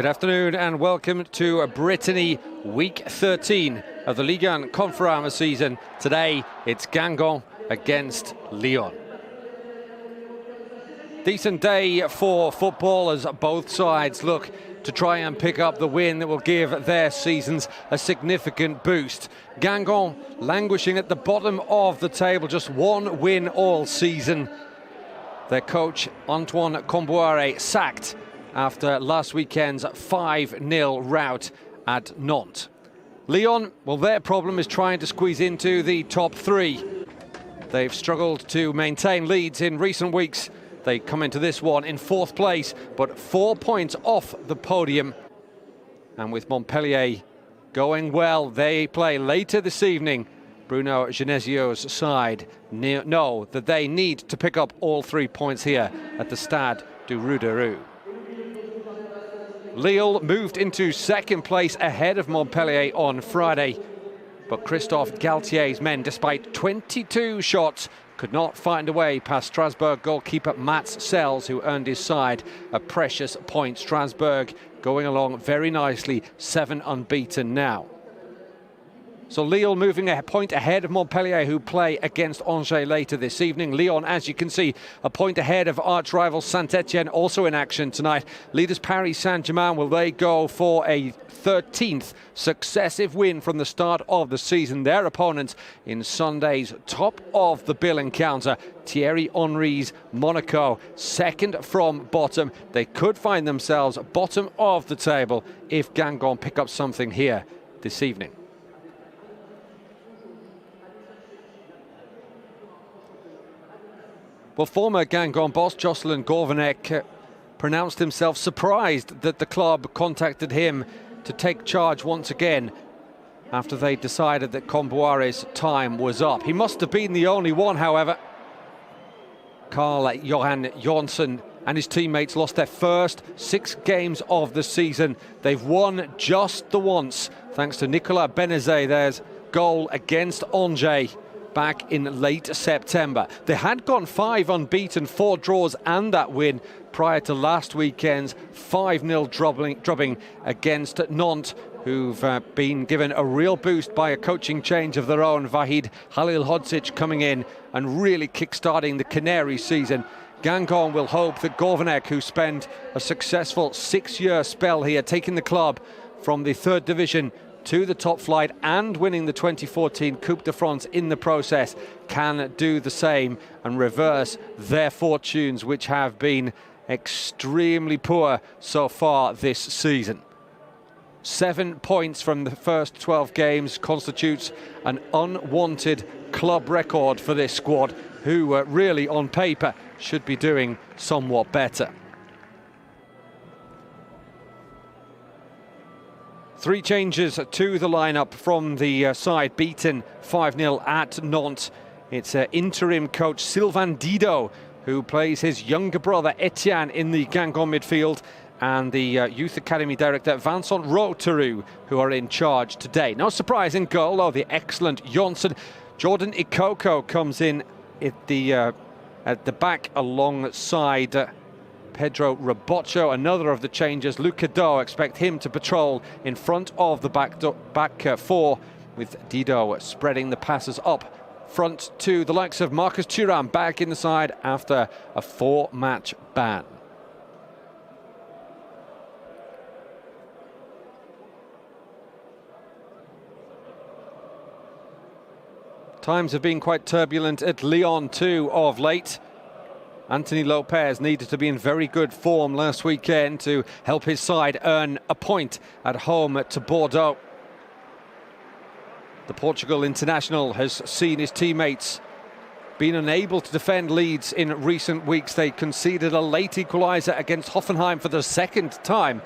Good afternoon and welcome to Brittany Week 13 of the Ligue Conference season. Today it's Guingamp against Lyon. Decent day for football as both sides look to try and pick up the win that will give their seasons a significant boost. Guingamp languishing at the bottom of the table, just one win all season. Their coach Antoine Kombouaré sacked after last weekend's 5-0 rout at Nantes. Lyon, well, their problem is trying to squeeze into the top three. They've struggled to maintain leads in recent weeks. They come into this one in fourth place, but 4 points off the podium. And with Montpellier going well, they play later this evening. Bruno Genesio's side know that they need to pick up all 3 points here at the Stade du Rouderie. Lille moved into second place ahead of Montpellier on Friday, but Christophe Galtier's men, despite 22 shots, could not find a way past Strasbourg goalkeeper Mats Sells, who earned his side a precious point. Strasbourg going along very nicely, 7 unbeaten now. So Lille moving a point ahead of Montpellier, who play against Angers later this evening. Lyon, as you can see, a point ahead of arch-rival Saint-Etienne, also in action tonight. Leaders Paris Saint-Germain, will they go for a 13th successive win from the start of the season? Their opponent in Sunday's top-of-the-bill encounter, Thierry Henry's Monaco, second from bottom. They could find themselves bottom of the table if Guingamp pick up something here this evening. Well, former Guingamp boss Jocelyn Gourvenec pronounced himself surprised that the club contacted him to take charge once again after they decided that Kombouaré's time was up. He must have been the only one, however. Karl-Johan Jonsson and his teammates lost their first 6 games of the season. They've won just the once, thanks to Nicolas Benezet, their goal against Angers back in late September. They had gone 5 unbeaten, 4 draws and that win prior to last weekend's 5-0 drubbing against Nantes, who've been given a real boost by a coaching change of their own. Vahid Halilhodzic coming in and really kick-starting the Canary season. Guingamp will hope that Gourvenec, who spent a successful 6-year spell here, taking the club from the 3rd division to the top flight and winning the 2014 Coupe de France in the process, can do the same and reverse their fortunes, which have been extremely poor so far this season. 7 points from the first 12 games constitutes an unwanted club record for this squad, who really on paper should be doing somewhat better. 3 changes to the lineup from the side beaten 5-0 at Nantes. It's interim coach Sylvain Didot, who plays his younger brother Etienne in the Guingamp midfield, and the youth academy director Vincent Roteru, who are in charge today. No surprise in goal, though, the excellent Jonsson. Jordan Ikoko comes in at the back alongside Pedro Raboccio. Another of the changes, Luc Cadot, expect him to patrol in front of the back 4, with Didot spreading the passes up front to the likes of Marcus Thuram, back in the side after a 4-match ban. Times have been quite turbulent at Lyon too of late. Anthony Lopez needed to be in very good form last weekend to help his side earn a point at home to Bordeaux. The Portugal international has seen his teammates been unable to defend leads in recent weeks. They conceded a late equaliser against Hoffenheim for the 2nd time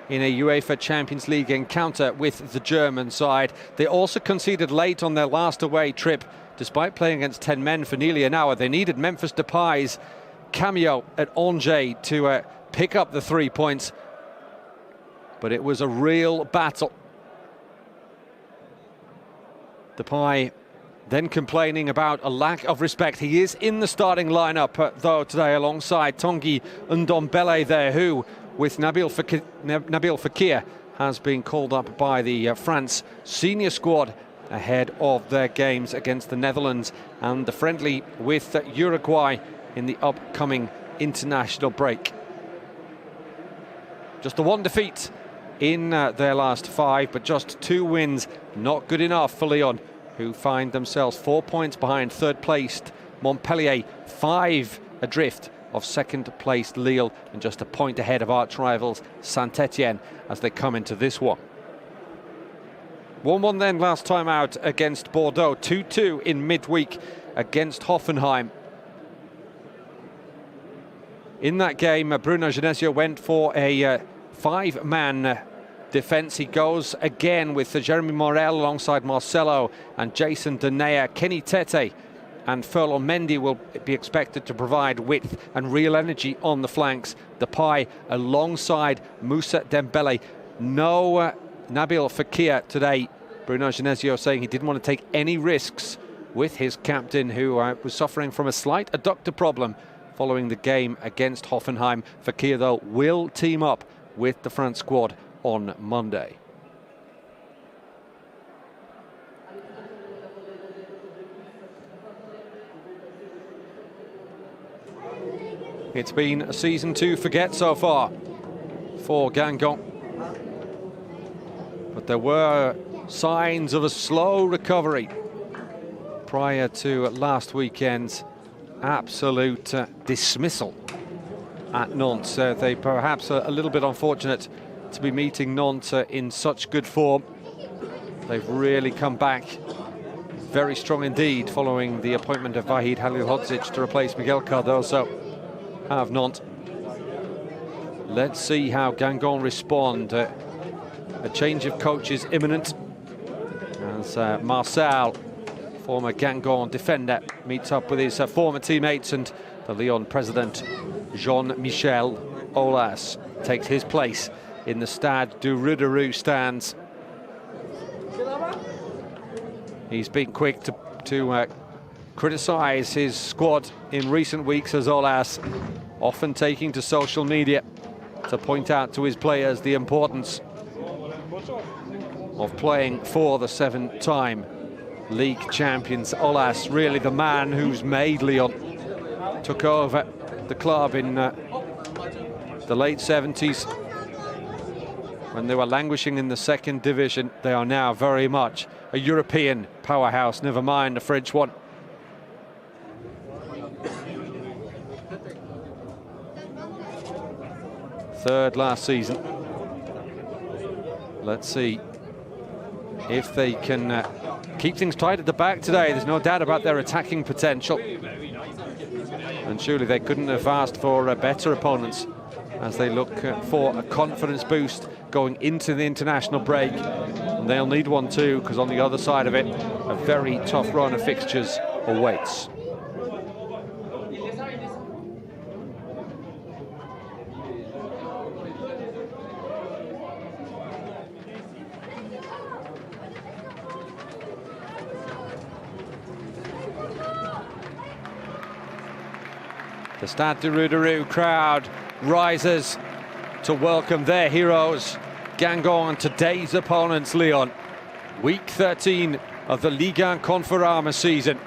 in a UEFA Champions League encounter with the German side. They also conceded late on their last away trip, despite playing against 10 men for nearly an hour. They needed Memphis Depay's cameo at Angers to pick up the 3 points, but it was a real battle. Depay then complaining about a lack of respect. He is in the starting lineup though today, alongside Tanguy Ndombele there, who with Nabil Fekir has been called up by the France senior squad ahead of their games against the Netherlands and the friendly with Uruguay in the upcoming international break. Just the one defeat in their last 5, but just 2 wins. Not good enough for Lyon, who find themselves 4 points behind third-placed Montpellier, 5 adrift of second-placed Lille, and just a point ahead of arch-rivals Saint-Etienne as they come into this one. 1-1 then last time out against Bordeaux, 2-2 in midweek against Hoffenheim. In that game, Bruno Genesio went for a 5-man defence. He goes again with Jeremy Morel alongside Marcelo and Jason Denayer. Kenny Tete and Ferland Mendy will be expected to provide width and real energy on the flanks. Depay alongside Moussa Dembele. No Nabil Fekir today. Bruno Genesio saying he didn't want to take any risks with his captain, who was suffering from a slight adductor problem following the game against Hoffenheim. Fekir, though, will team up with the France squad on Monday. It's been a season to forget so far for Guingamp, but there were signs of a slow recovery prior to last weekend's absolute dismissal at Nantes. They perhaps are a little bit unfortunate to be meeting Nantes in such good form. They've really come back very strong indeed following the appointment of Vahid Halilhodzic to replace Miguel Cardoso. Have Nantes. Let's see how Guingamp respond. A change of coach is imminent as Marcel, former Guingamp defender, meets up with his former teammates, and the Lyon president Jean-Michel Aulas takes his place in the Stade du Rouderou stands. He's been quick to criticise his squad in recent weeks, as Aulas, often taking to social media to point out to his players the importance of playing for the 7-time league champions. Aulas, really the man who's made Lyon. Took over the club in the late 70s when they were languishing in the 2nd division. They are now very much a European powerhouse, never mind a French one. Third last season. Let's see if they can keep things tight at the back today. There's no doubt about their attacking potential, and surely they couldn't have asked for better opponents as they look for a confidence boost going into the international break. And they'll need one too, because on the other side of it, a very tough run of fixtures awaits. The Stade du Rouderou crowd rises to welcome their heroes, Guingamp, and today's opponents, Lyon. Week 13 of the Ligue 1 Conforama season.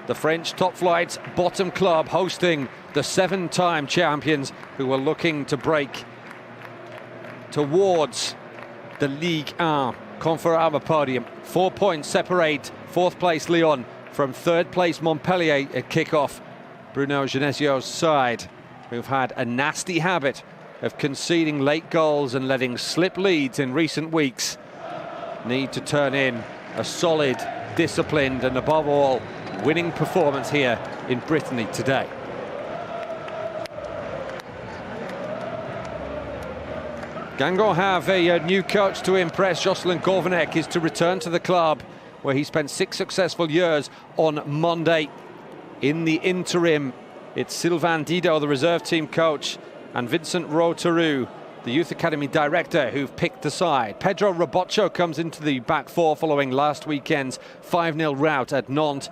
The French top flight's bottom club hosting the 7-time champions, who are looking to break towards the Ligue 1 Conforama podium. 4 points separate 4th place Lyon from 3rd place Montpellier at kick-off. Bruno Genesio's side, who've had a nasty habit of conceding late goals and letting slip leads in recent weeks, need to turn in a solid, disciplined and above all winning performance here in Brittany today. Guingamp have a new coach to impress. Jocelyn Gourvenec is to return to the club, where he spent 6 successful years on Monday. In the interim, it's Sylvain Didot, the reserve team coach, and Vincent Roteroux, the youth academy director, who've picked the side. Pedro Robocho comes into the back four following last weekend's 5-0 rout at Nantes.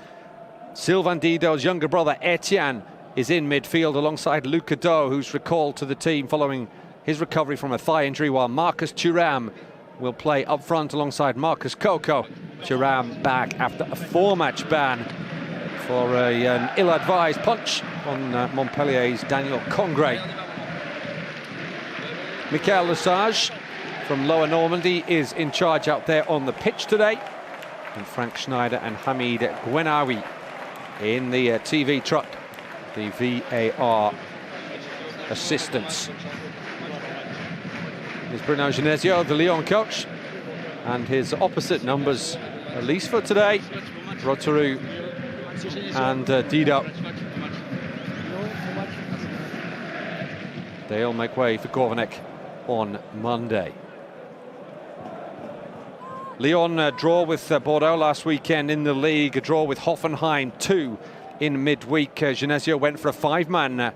Sylvain Didot's younger brother Etienne is in midfield alongside Luca Do, who's recalled to the team following his recovery from a thigh injury, while Marcus Thuram will play up front alongside Marcus Coco. Thuram back after a 4-match ban for an ill-advised punch on Montpellier's Daniel Congré. Michael Lesage from Lower Normandy is in charge out there on the pitch today, and Frank Schneider and Hamid Gwenawi in the TV truck, the VAR assistants. Is Bruno Genesio, the Lyon coach, and his opposite numbers, at least for today, Rotaru and Dido. They'll make way for Gourvenec on Monday. Lyon draw with Bordeaux last weekend in the league, a draw with Hoffenheim 2 in midweek. Genesio went for a 5-man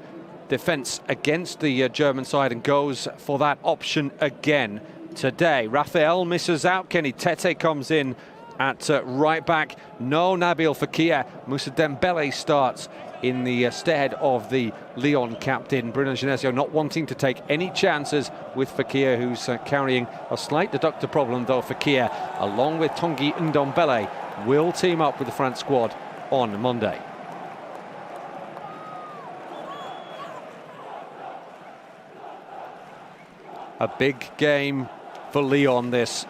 defence against the German side and goes for that option again today. Raphael misses out. Kenny Tete comes in at right back. No Nabil Fekir. Moussa Dembele starts in the stead of the Lyon captain. Bruno Genesio not wanting to take any chances with Fekir, who's carrying a slight deductor problem, though Fekir, along with Tanguy Ndombele, will team up with the France squad on Monday. A big game for Lyon, this.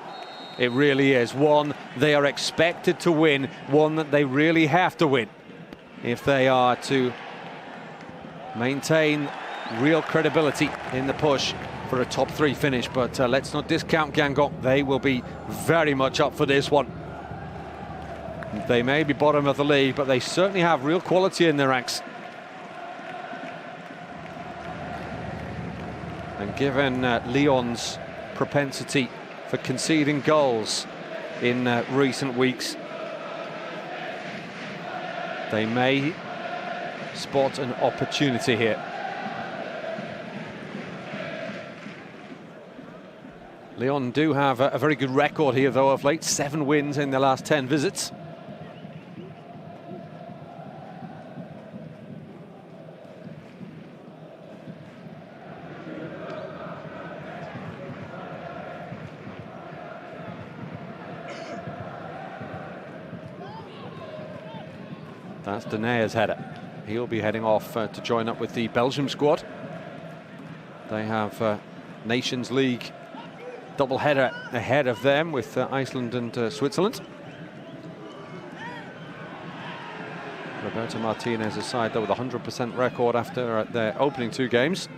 It really is. One they are expected to win, one that they really have to win if they are to maintain real credibility in the push for a top 3 finish. But let's not discount Guingamp. They will be very much up for this one. They may be bottom of the league, but they certainly have real quality in their ranks. And given Lyon's propensity for conceding goals in recent weeks, they may spot an opportunity here. Lyon do have a very good record here, though, of late. 7 wins in their last 10 visits. That's Denaya's header. He'll be heading off to join up with the Belgium squad. They have Nations League double-header ahead of them with Iceland and Switzerland. Roberto Martinez's side, though, with a 100% record after their opening 2 games.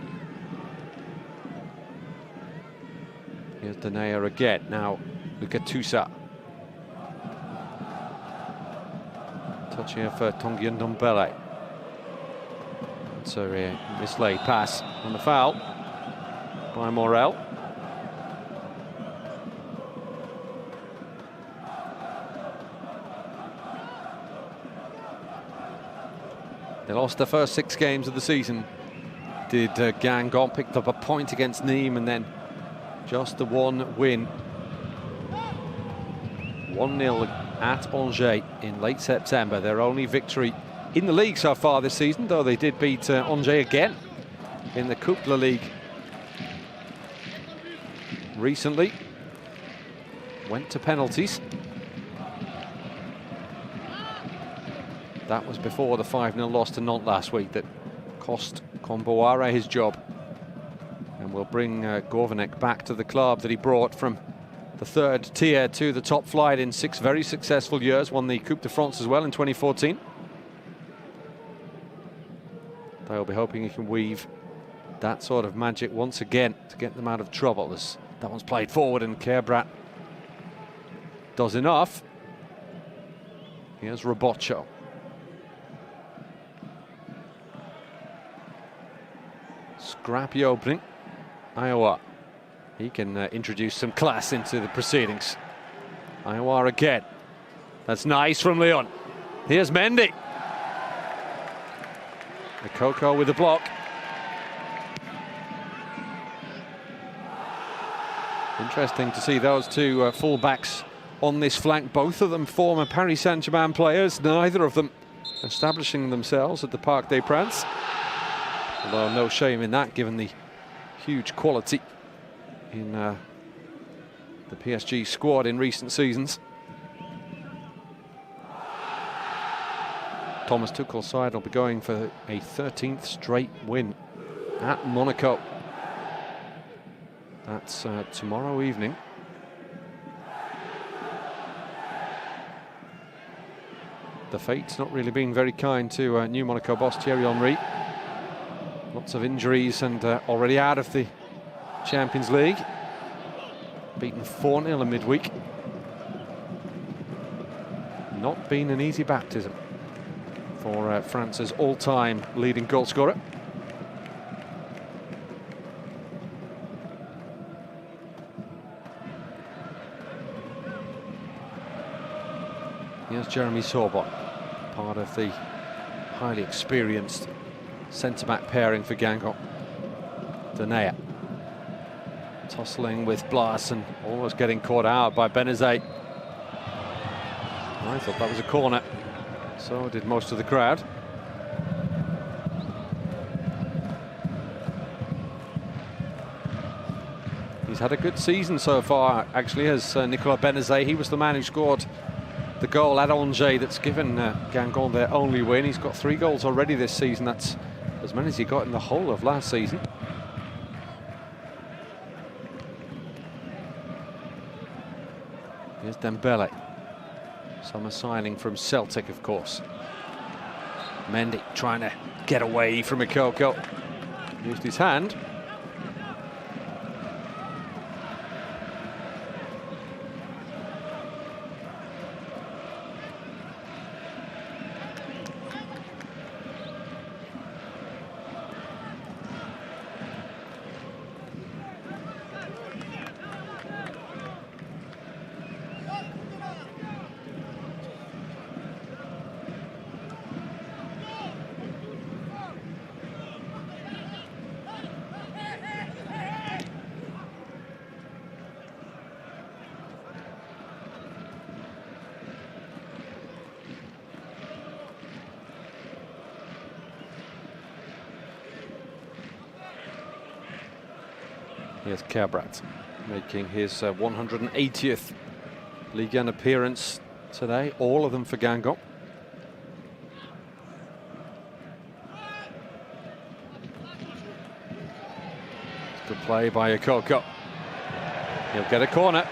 Here's Denaya again. Now, look at Tusa. Touch here for Tanguy Ndombele. So a mislaid pass on the foul by Morel. They lost their first 6 games of the season. Did Guingamp, picked up a point against Nîmes and then just the 1 win. 1-0 at Angers in late September. Their only victory in the league so far this season, though they did beat Angers again in the Coupe de la Ligue recently. Went to penalties. That was before the 5-0 loss to Nantes last week that cost Kombouaré his job, and will bring Gourvenec back to the club that he brought from the 3rd tier to the top flight in 6 very successful years. Won the Coupe de France as well in 2014. They'll be hoping he can weave that sort of magic once again to get them out of trouble, as that one's played forward and Kerbrat does enough. Here's Roboccio. Scrappy opening. Iowa. He can introduce some class into the proceedings. Iowa again. That's nice from Lyon. Here's Mendy. The Coco with the block. Interesting to see those 2 full-backs on this flank. Both of them former Paris Saint-Germain players. Neither of them establishing themselves at the Parc des Princes. Although no shame in that, given the huge quality in the PSG squad in recent seasons. Thomas Tuchel's side will be going for a 13th straight win at Monaco. That's tomorrow evening. The fate's not really been very kind to new Monaco boss Thierry Henry. Lots of injuries and already out of the Champions League. Beaten 4-0 in midweek. Not been an easy baptism for France's all-time leading goalscorer. Here's Jeremy Sorbonne, part of the highly experienced centre-back pairing for Guingamp. Denayer tussling with Blas and almost getting caught out by Benezet. I thought that was a corner. So did most of the crowd. He's had a good season so far, actually, as Nicolas Benezet. He was the man who scored the goal at Angers that's given Guingamp their only win. He's got 3 goals already this season. That's as many as he got in the whole of last season. Here's Dembele. Summer signing from Celtic, of course. Mendy trying to get away from Ikoko. Used his hand. Here's Cabrat making his 180th Ligue 1 appearance today, all of them for Guingamp. Good play by Ikoko. He'll get a corner.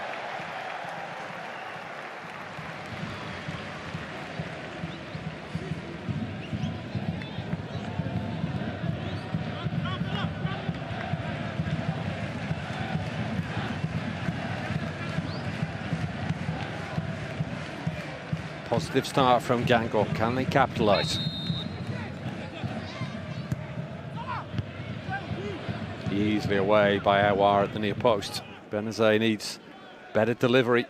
Positive start from Guingamp. Can they capitalise? Easily away by Aouar at the near post. Benezet needs better delivery.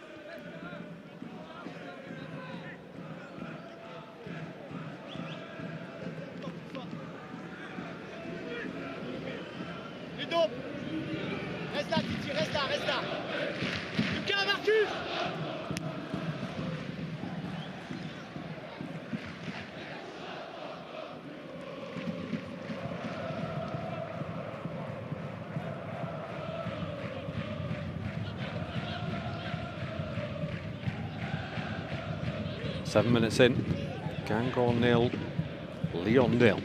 Seven minutes in, Guingamp 0, Lyon 0.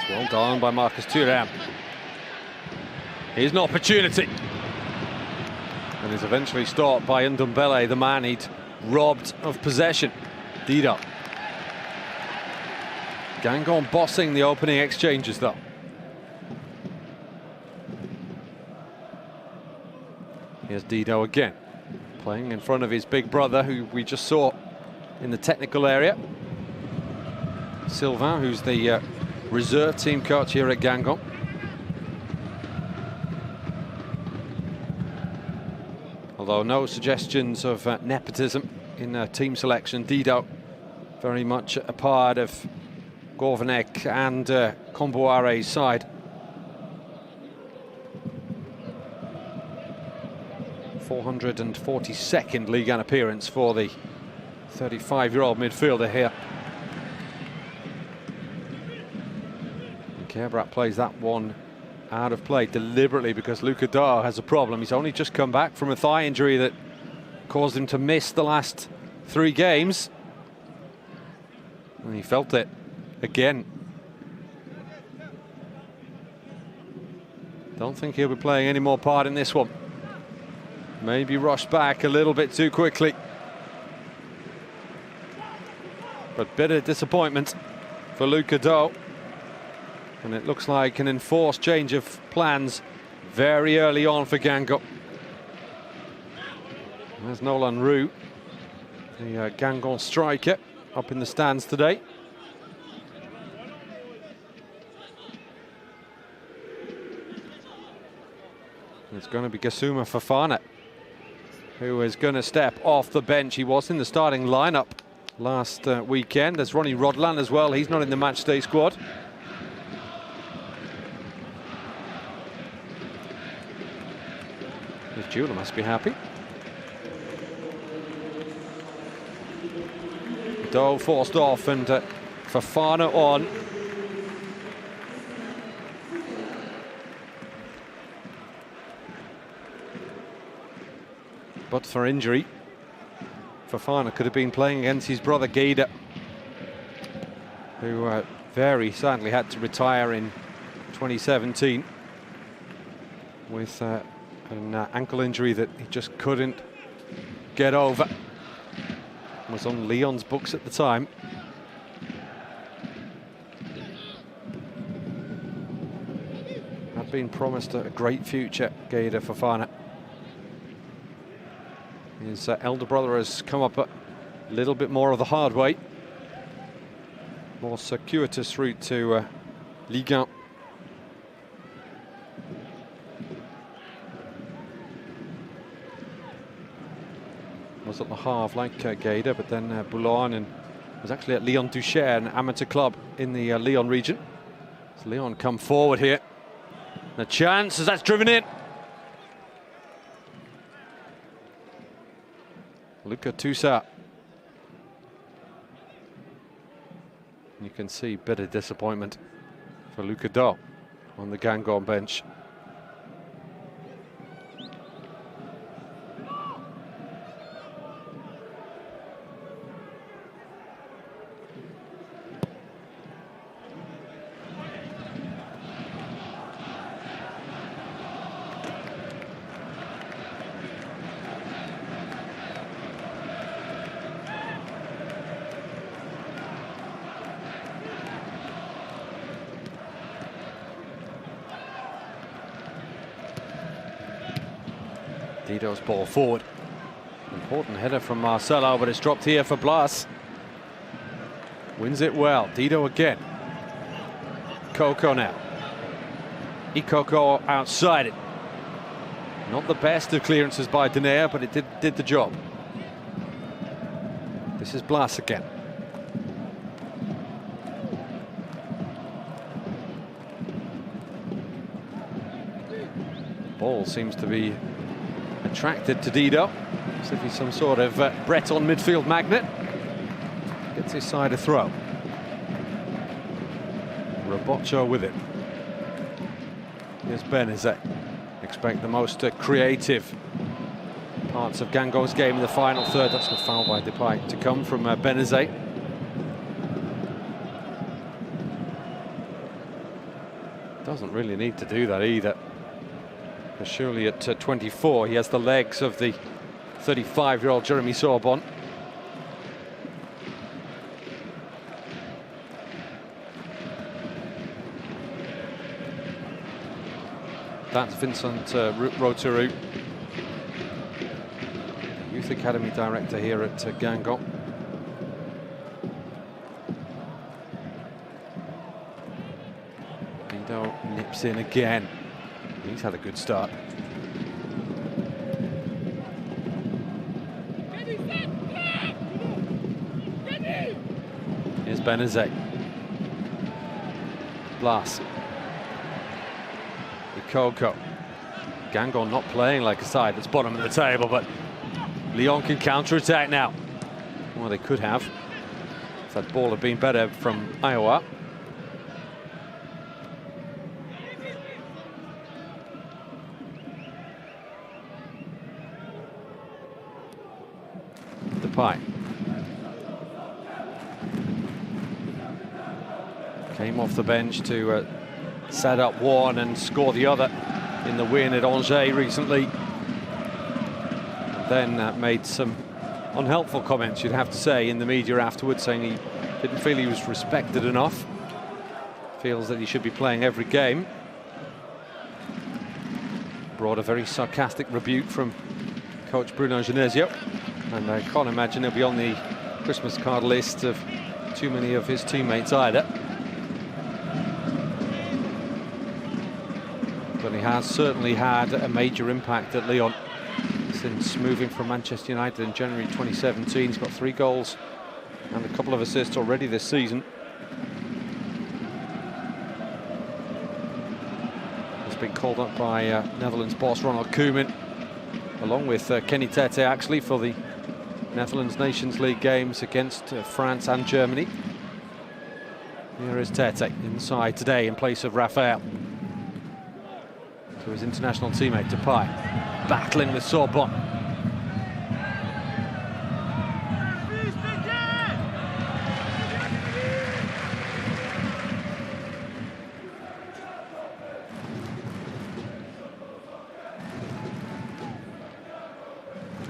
Well done by Marcus Thuram. Here's an opportunity. And is eventually stopped by Ndombele, the man he'd robbed of possession. Dido. Guingamp bossing the opening exchanges though. Here's Dido again, playing in front of his big brother, who we just saw in the technical area. Sylvain, who's the reserve team coach here at Guingamp. Although no suggestions of nepotism in team selection. Dido very much a part of Gourvenec and Comboire's side. 442nd Ligue 1 appearance for the 35-year-old midfielder here. Kerbrat plays that one out of play deliberately because Luca Dahl has a problem. He's only just come back from a thigh injury that caused him to miss the last 3 games. And he felt it again. Don't think he'll be playing any more part in this one. Maybe rushed back a little bit too quickly. But bitter disappointment for Luca Dahl. And it looks like an enforced change of plans very early on for Guingamp. There's Nolan Roux, the Guingamp striker, up in the stands today. It's going to be Gassama Fofana, who is going to step off the bench. He was in the starting lineup last weekend. There's Ronnie Rodlan as well. He's not in the matchday squad. Jula must be happy. Dahl forced off and Fofana on. But for injury, Fofana could have been playing against his brother Guida, who very sadly had to retire in 2017 with an ankle injury that he just couldn't get over. Was on Lyon's books at the time. Had been promised a great future, Guida Fofana. His elder brother has come up a little bit more of the hard way. More circuitous route to Lyon. Was at the half like Guida, but then Boulogne, and was actually at Lyon Duchère, an amateur club in the Lyon region. So Lyon come forward here. The chance as that's driven in. Luca Toussaint. You can see bitter disappointment for Luca Dahl on the Guingamp bench. Dido's ball forward. Important header from Marcelo, but it's dropped here for Blas. Wins it well. Dido again. Coco now. Ikoko outside it. Not the best of clearances by Denayer, but it did the job. This is Blas again. Ball seems to be attracted to Dido, as if he's some sort of Breton midfield magnet. Gets his side a throw. Robotcho with it. Here's Benezet. Expect the most creative parts of Guingamp's game in the final third. That's a foul by Depay to come from Benezet. Doesn't really need to do that either. Surely at 24 he has the legs of the 35-year-old Jeremy Sorbonne. That's Vincent Roteroux, Youth Academy Director here at Guingamp. Dido nips in again. He's had a good start. Here's Benezet. Blas. Ikoko. Guingamp not playing like a side that's bottom of the table, but Lyon can counter-attack now. Well, they could have, if that ball had been better from Iowa. Depay. Came off the bench to set up one and score the other in the win at Angers recently. And then made some unhelpful comments, you'd have to say, in the media afterwards, saying he didn't feel he was respected enough. Feels that he should be playing every game. Brought a very sarcastic rebuke from coach Bruno Genesio. And I can't imagine he'll be on the Christmas card list of too many of his teammates either. But he has certainly had a major impact at Lyon since moving from Manchester United in January 2017. He's got 3 goals and a couple of assists already this season. He's been called up by Netherlands boss Ronald Koeman, along with Kenny Tete, actually, for the Netherlands Nations League games against France and Germany. Here is Tete inside today in place of Raphael. To his international teammate Depay, battling with Sorbonne.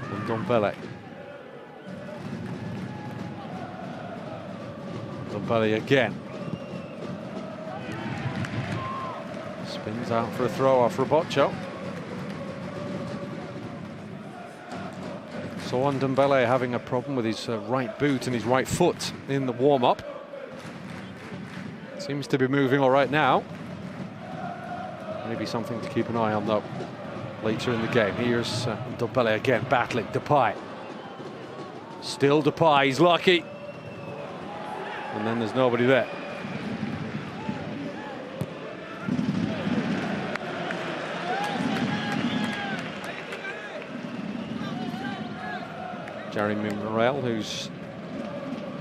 And Ndombele. Ndombele again. Spins out for a throw off Robotcho. So Ndombele having a problem with his right boot and his right foot in the warm-up. Seems to be moving all right now. Maybe something to keep an eye on, though, later in the game. Here's Ndombele again, battling Depay. Still Depay, he's lucky. And then there's nobody there. Jeremy Morel, who's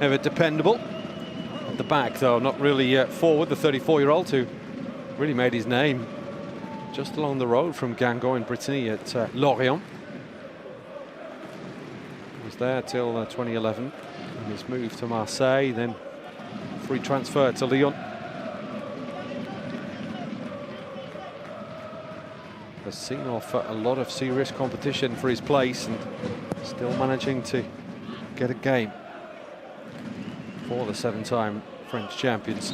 ever dependable. At the back, though, not really forward, the 34-year-old who really made his name just along the road from Guingamp in Brittany at Lyon. He was there till 2011, and his move to Marseille, then free transfer to Lyon. Has seen off a lot of serious competition for his place and still managing to get a game for the 7-time French champions.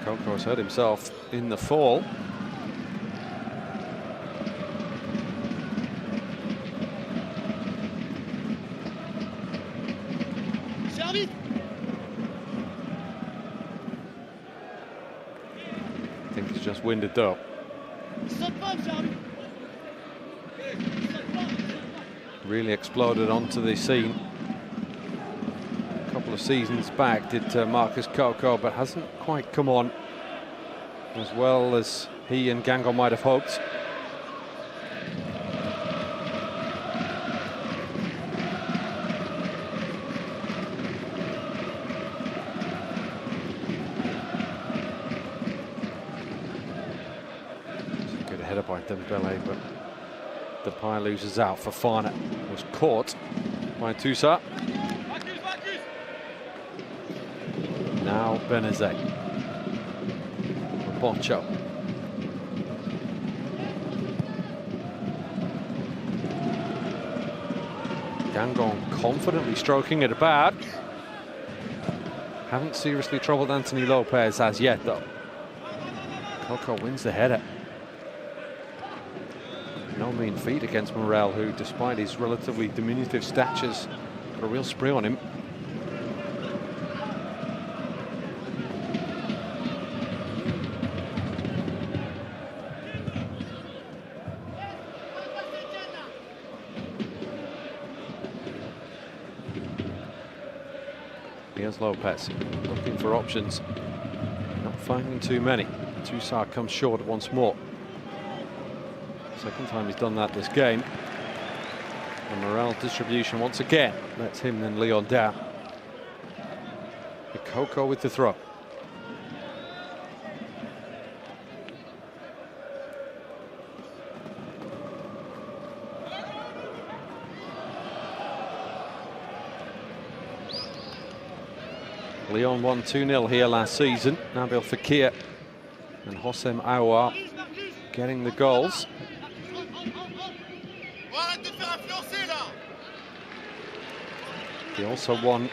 Coco's hurt himself in the fall. I think he's just winded though. Really exploded onto the scene a couple of seasons back, did Marcus Coco, but hasn't quite come on as well as he and Guingamp might have hoped. Good header by Ndombele, but Depay loses out. Fofana was caught by Toussaint. Now Benezet. Robotcho. Guingamp confidently stroking it about. Haven't seriously troubled Anthony Lopez as yet, though. Coco wins the header. No mean feat against Morel, who, despite his relatively diminutive statures, got a real spree on him. Here's Lopez, looking for options, not finding too many. Toussaint comes short once more. Second time he's done that this game. And Morel distribution once again lets him and Lyon down. Coco with the throw. Lyon won 2-0 here last season. Nabil Fekir and Hossein Aouar getting the goals. They also won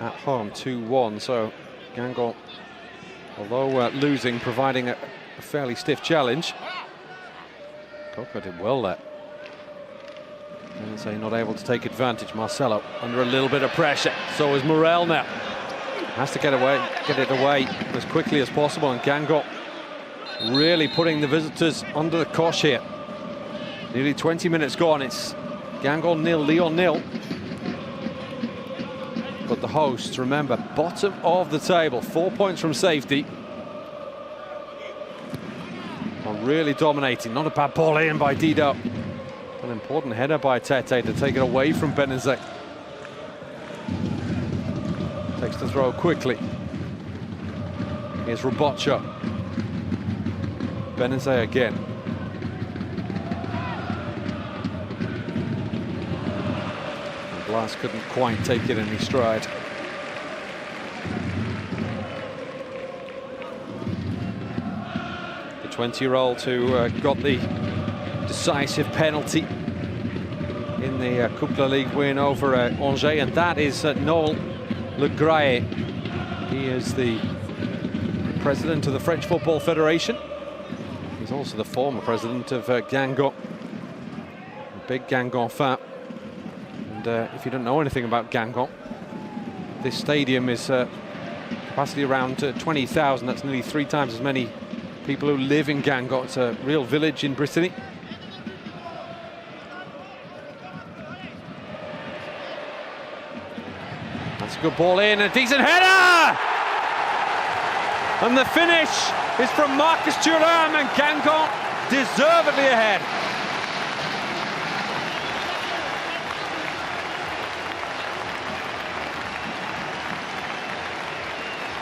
at home 2-1, so Guingamp, although losing, providing a fairly stiff challenge. Coco did well there. And so not able to take advantage. Marcelo under a little bit of pressure. So is Morel now. Has to get it away as quickly as possible, and Guingamp really putting the visitors under the cosh here. Nearly 20 minutes gone. It's Guingamp 0, Lyon 0. But the hosts, remember, bottom of the table, 4 points from safety. Are really dominating. Not a bad ball in by Dido. An important header by Tete to take it away from Benezet. Takes the throw quickly. Here's Robotcho. Benezet again. And Blas couldn't quite take it in his stride. The 20-year-old who got the decisive penalty in the Coupe de la Ligue win over Angers, and that is Noël Le Graillet. He is the president of the French Football Federation. He's also the former president of Guingamp. A big Guingamp fan. And if you don't know anything about Guingamp, this stadium is capacity around 20,000. That's nearly 3 times as many people who live in Guingamp. It's a real village in Brittany. That's a good ball in, a decent header! And the finish is from Marcus Thuram, and Guingamp deservedly ahead.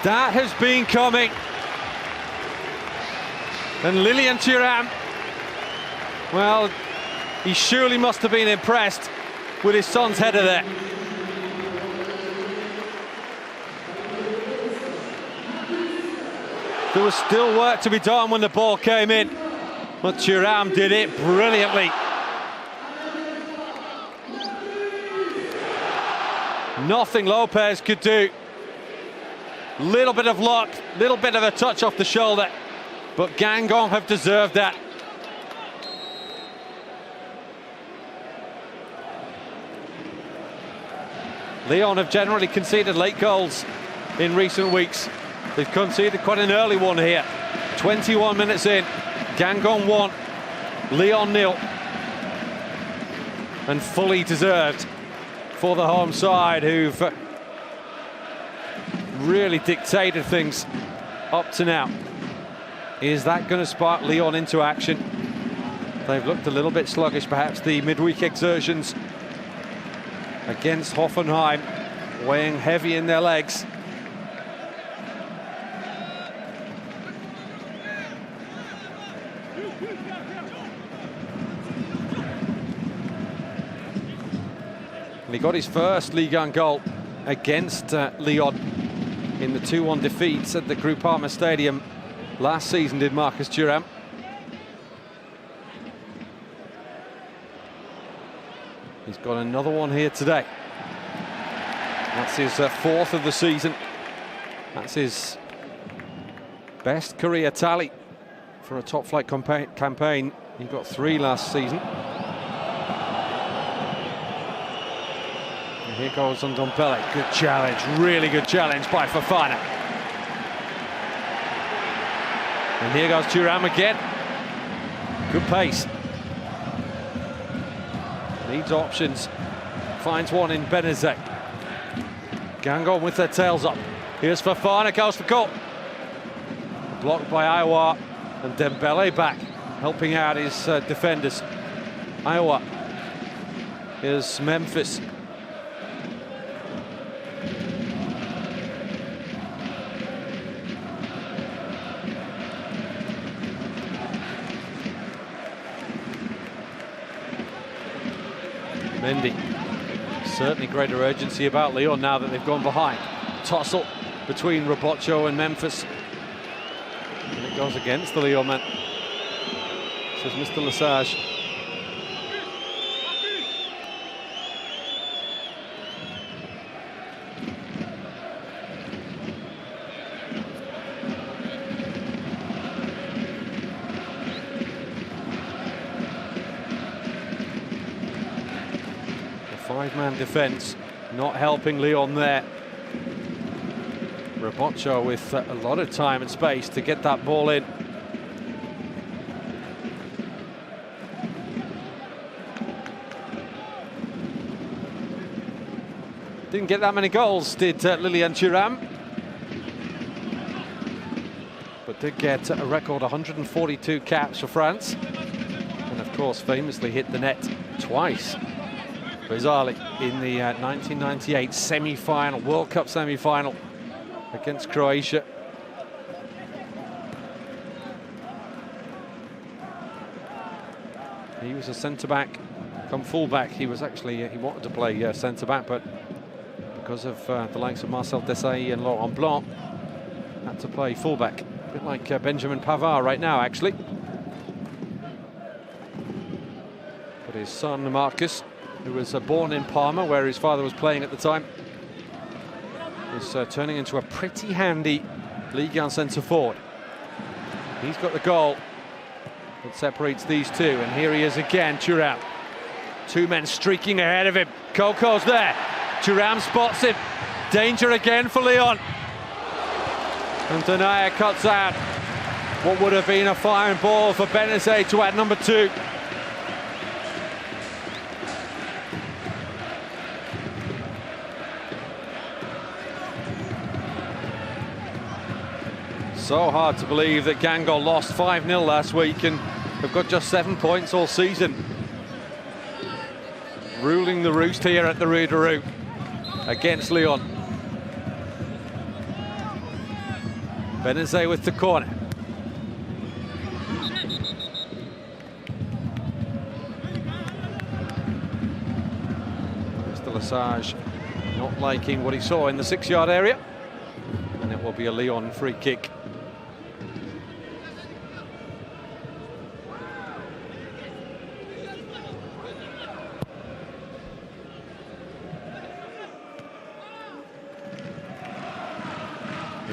That has been coming. And Lilian Thuram, well, he surely must have been impressed with his son's header there. There was still work to be done when the ball came in, but Thuram did it brilliantly. Nothing Lopez could do. Little bit of luck, little bit of a touch off the shoulder, but Guingamp have deserved that. Lyon have generally conceded late goals in recent weeks. They've conceded quite an early one here. 21 minutes in, Guingamp 1, Lyon 0. And fully deserved for the home side, who've really dictated things up to now. Is that going to spark Lyon into action? They've looked a little bit sluggish, perhaps the midweek exertions against Hoffenheim, weighing heavy in their legs. He got his first Ligue 1 goal against Lyon in the 2-1 defeat at the Groupama Stadium last season, did Marcus Thuram. He's got another one here today. That's his 4th of the season. That's his best career tally for a top-flight campaign. He got 3 last season. Here goes Ndombele. Good challenge, really good challenge by Fofana. And here goes Thuram again. Good pace. Needs options. Finds one in Benezet. Guingamp with their tails up. Here's Fofana, goes for goal. Blocked by Iowa, and Dembele back, helping out his defenders. Iowa. Here's Memphis. Mendy. Certainly greater urgency about Lyon now that they've gone behind. Tussle between Robotcho and Memphis. And it goes against the Lyon man, says Mr. Lesage. Five-man defence not helping Lyon there. Robotcho with a lot of time and space to get that ball in. Didn't get that many goals, did Lilian Thuram, but did get a record 142 caps for France, and of course famously hit the net twice. Bizarrely, in the 1998 semi-final, World Cup semi-final against Croatia. He was a centre-back, come full-back. He was actually, he wanted to play centre-back, but because of the likes of Marcel Desailly and Laurent Blanc, had to play full-back. A bit like Benjamin Pavard right now, actually. But his son, Marcus, who was born in Parma, where his father was playing at the time, is turning into a pretty handy Ligue 1 centre-forward. He's got the goal that separates these two, and here he is again, Thuram. Two men streaking ahead of him. Coco's there. Thuram spots him. Danger again for Lyon. And Denayer cuts out what would have been a fine ball for Benezet to add number 2. So hard to believe that Guingamp lost 5-0 last week and have got just 7 points all season. Ruling the roost here at the Rue de Rou against Lyon. Benezet with the corner. Mr. Lesage not liking what he saw in the 6-yard area, and it will be a Lyon free kick.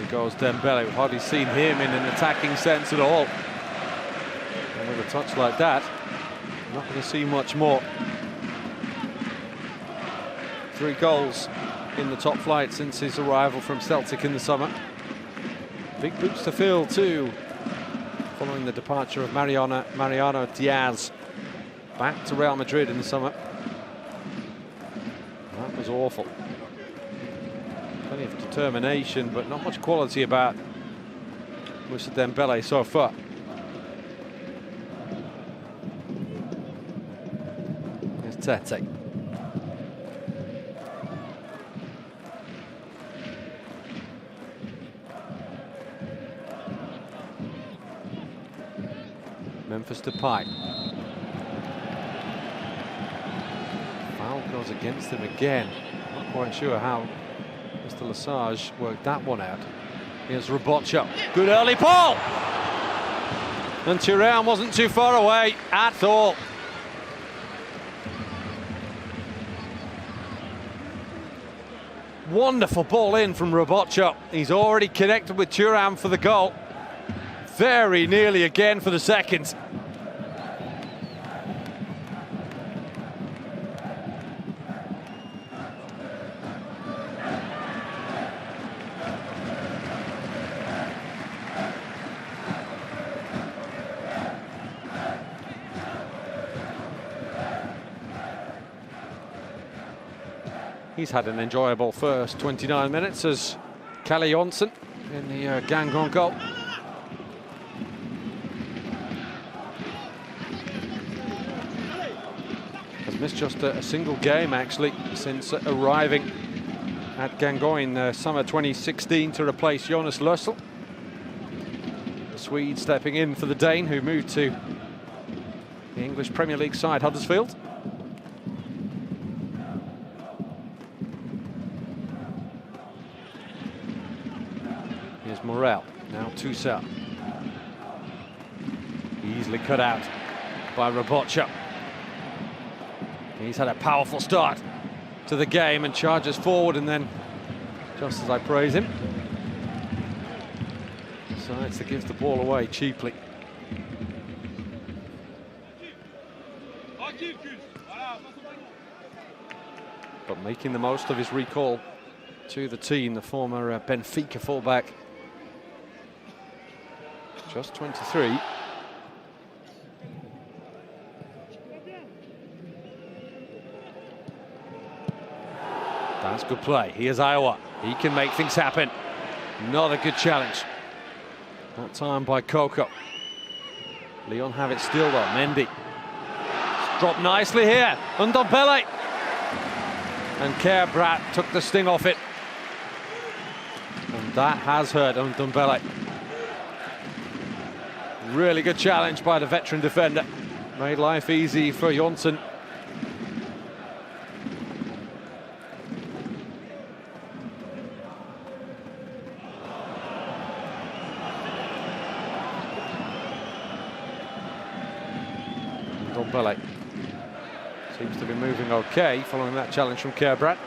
Goes Dembele. We've hardly seen him in an attacking sense at all. And with a touch like that, not going to see much more. 3 goals in the top flight since his arrival from Celtic in the summer. Big boots to fill too, following the departure of Mariano Diaz back to Real Madrid in the summer. That was awful. Plenty of determination, but not much quality about Moussa Dembele so far. Here's Tete. Memphis Depay. Foul goes against him again. Not quite sure how Mr. Lesage worked that one out. Here's Robotcho. Good early ball! And Thuram wasn't too far away at all. Wonderful ball in from Robotcho. He's already connected with Thuram for the goal. Very nearly again for the second. He's had an enjoyable first 29 minutes as Kalle Jonsson in the Guingamp goal. Has missed just a single game actually since arriving at Guingamp in summer 2016 to replace Jonas Lössl. The Swede stepping in for the Dane, who moved to the English Premier League side Huddersfield. Here's Morel, now Toussaint. Easily cut out by Robotcha. He's had a powerful start to the game and charges forward, and then, just as I praise him, decides to give the ball away cheaply. But making the most of his recall to the team, the former Benfica fullback. Just 23. That's good play. Here's Iowa. He can make things happen. Not a good challenge. That time by Coco. Lyon have it still though. Mendy. Dropped nicely here. Ndombele. And Kerbrat took the sting off it. And that has hurt Ndombele. Really good challenge by the veteran defender. Made life easy for Jonsson. Ndombele seems to be moving okay following that challenge from Kerbrat.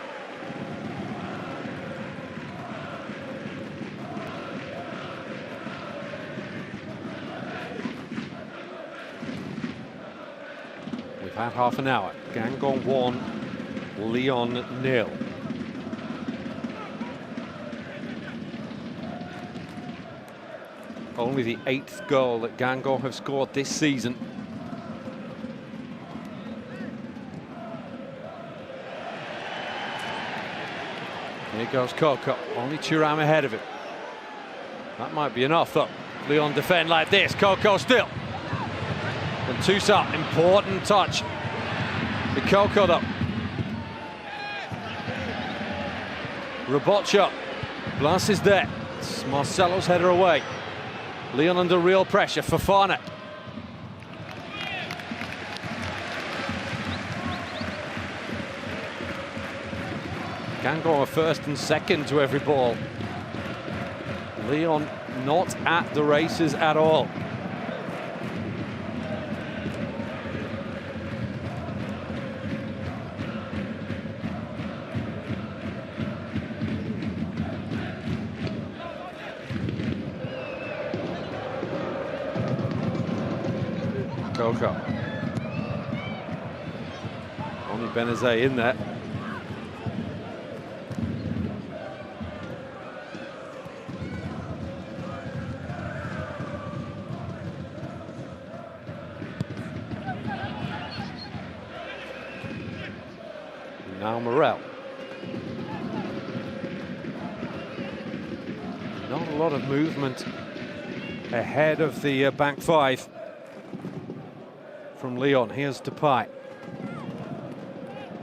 We've had half an hour. Guingamp 1, Lyon 0. Only the 8th goal that Guingamp have scored this season. Here goes Coco, only Thuram ahead of him. That might be enough though. Lyon defend like this, Coco still. And Toussaint, important touch. The Coco though. Robotcha, Blas is there. It's Marcelo's header away. Lyon under real pressure, Fofana. Guingamp are first and second to every ball. Lyon not at the races at all. Coco. Only Benezet in there. Now Morel. Not a lot of movement ahead of the back five from Lyon. Here's Depay.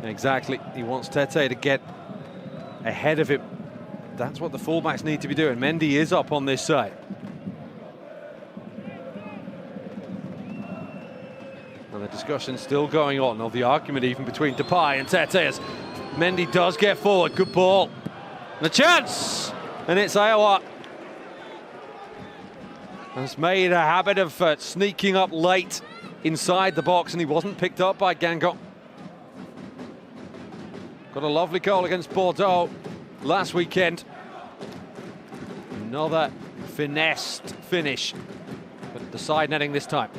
Exactly, he wants Tete to get ahead of him. That's what the fullbacks need to be doing. Mendy is up on this side. And the discussion's still going on, or the argument even between Depay and Tete as Mendy does get forward. Good ball. And a chance! And it's Iowa. Has made a habit of sneaking up late inside the box, and he wasn't picked up by Guingamp. Got a lovely goal against Bordeaux last weekend. Another finessed finish, but the side netting this time.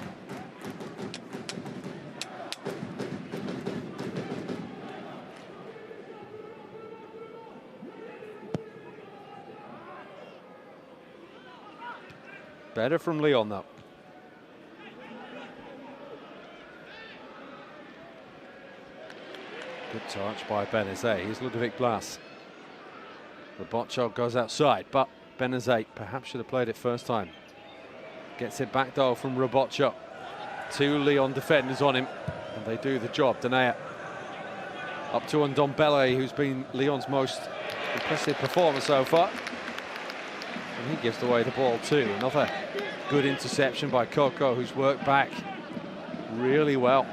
Better from Lyon though. Good touch by Benazet. Here's Ludovic Blas. Robotcho goes outside, but Benazet perhaps should have played it first time. Gets it back though from Robotcho. 2 Lyon defenders on him, and they do the job. Denea up to Ndombele, who's been Lyon's most impressive performer so far. And he gives away the ball too. Another good interception by Coco, who's worked back really well.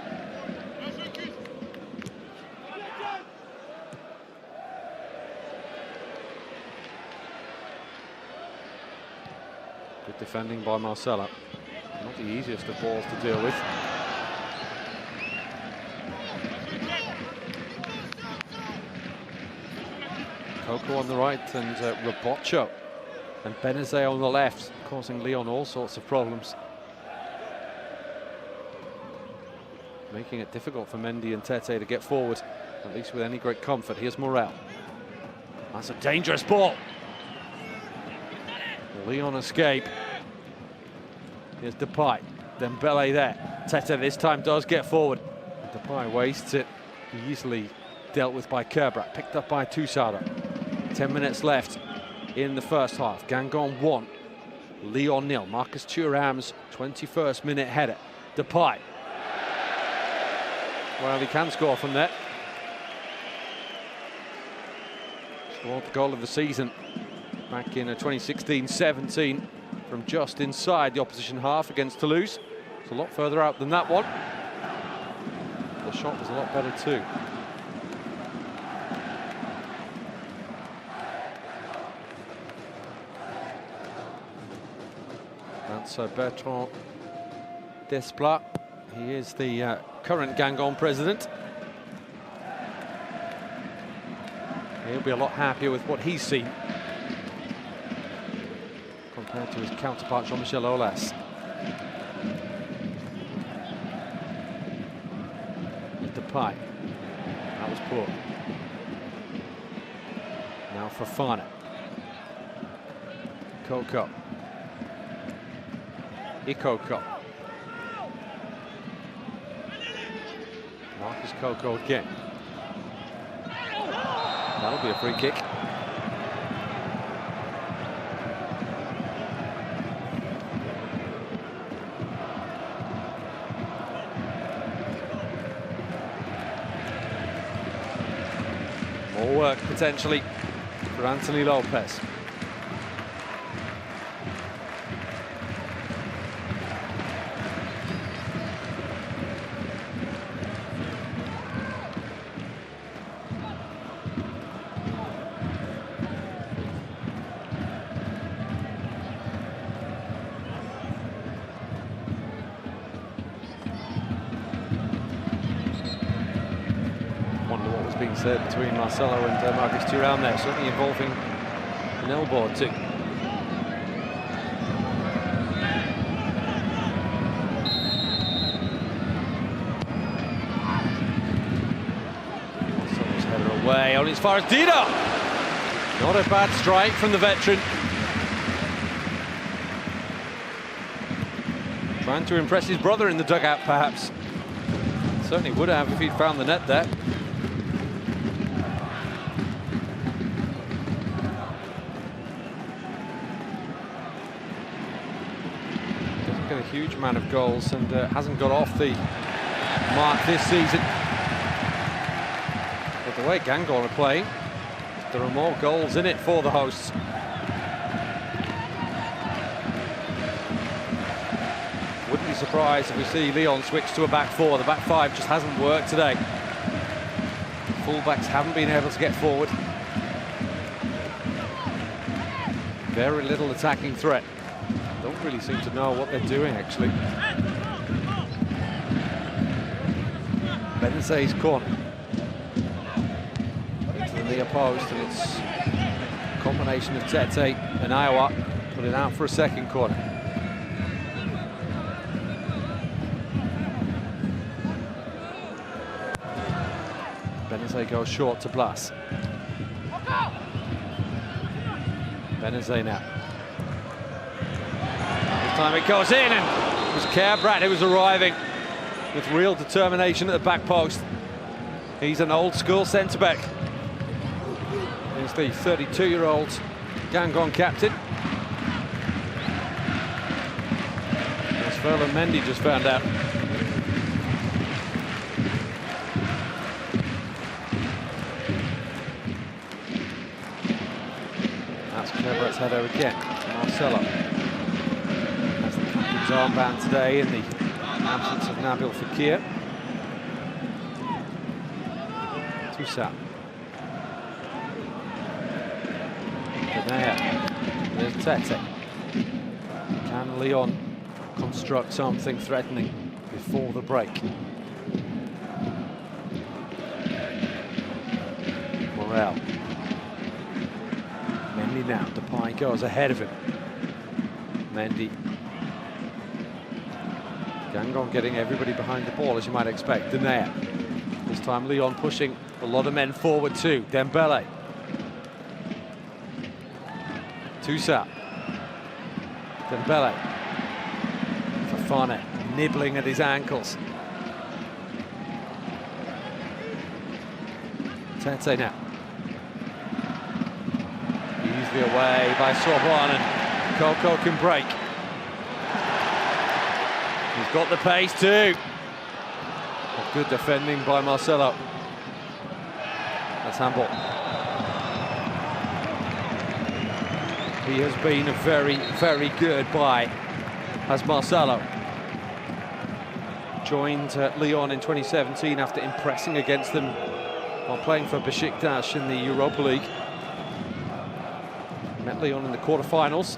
Good defending by Marcelo. Not the easiest of balls to deal with. Coco on the right and Robotcho and Benazet on the left, causing Lyon all sorts of problems. Making it difficult for Mendy and Tete to get forward, at least with any great comfort. Here's Morel. That's a dangerous ball. Lyon escape. Here's Depay. Dembele there. Tete this time does get forward. Depay wastes it. Easily dealt with by Kerbrat. Picked up by Toussaint. 10 minutes left in the first half. Guingamp 1, Lyon 0. Marcus Thuram's 21st minute header. Depay. Well, he can score from there. Scored the goal of the season back in 2016-17 from just inside the opposition half against Toulouse. It's a lot further out than that one. The shot was a lot better too. That's Bertrand Desplat. He is the current Guingamp president. He'll be a lot happier with what he's seen compared to his counterpart Jean-Michel Aulas. Depay. That was poor. Now Fofana. Coco. Ikoko. Marcus Coco again. That'll be a free kick. More work potentially for Anthony Lopez. Being said between Marcelo and Marcus Thuram there, certainly involving an elbow or two. Marcelo's header away on as far as Dida. Not a bad strike from the veteran. Trying to impress his brother in the dugout, perhaps. Certainly would have if he'd found the net there. A huge amount of goals and hasn't got off the mark this season. But the way Guingamp are playing, there are more goals in it for the hosts. Wouldn't be surprised if we see Lyon switch to a back four. The back five just hasn't worked today. Fullbacks haven't been able to get forward. Very little attacking threat. Don't really seem to know what they're doing, actually. Benazet's corner. Into the near post, and it's a combination of Tete and Iowa. Put it out for a second corner. Benazet goes short to Blas. Benazet now. Time it goes in, and it was Kerbrat who was arriving with real determination at the back post. He's an old-school centre-back. He's the 32-year-old Guingamp captain. As Ferland Mendy just found out. That's Kerbrat's header again. Marcelo has the captain's armband today in the absence of Nabil Fekir. Toussaint. There's Tete. Can Lyon construct something threatening before the break? Morel. Mendy now. Depay goes ahead of him. Mendy. Guingamp getting everybody behind the ball, as you might expect. Denayer. This time Lyon pushing a lot of men forward too. Dembele. Toussaint. Dembele. Fofana nibbling at his ankles. Tete now. Easily away by Sorbonne, and Coco can break. He's got the pace too. Good defending by Marcelo. That's handball. He has been a very, very good buy, has Marcelo. Joined Lyon in 2017 after impressing against them while playing for Besiktas in the Europa League. Met Lyon in the quarter-finals.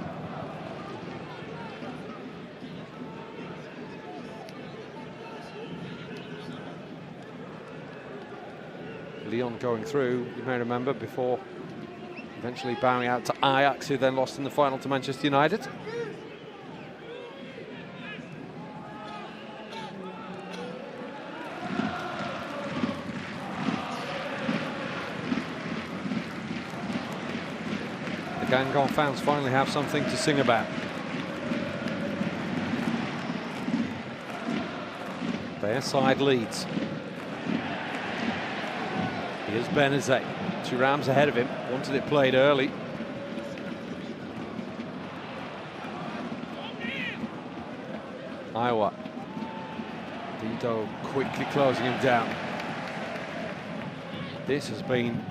Lyon going through, you may remember, before eventually bowing out to Ajax, who then lost in the final to Manchester United. The Guingamp fans finally have something to sing about. Their side leads. Here's Benazet. Thuram's ahead of him. Wanted it played early. Iowa. Dido quickly closing him down. This has been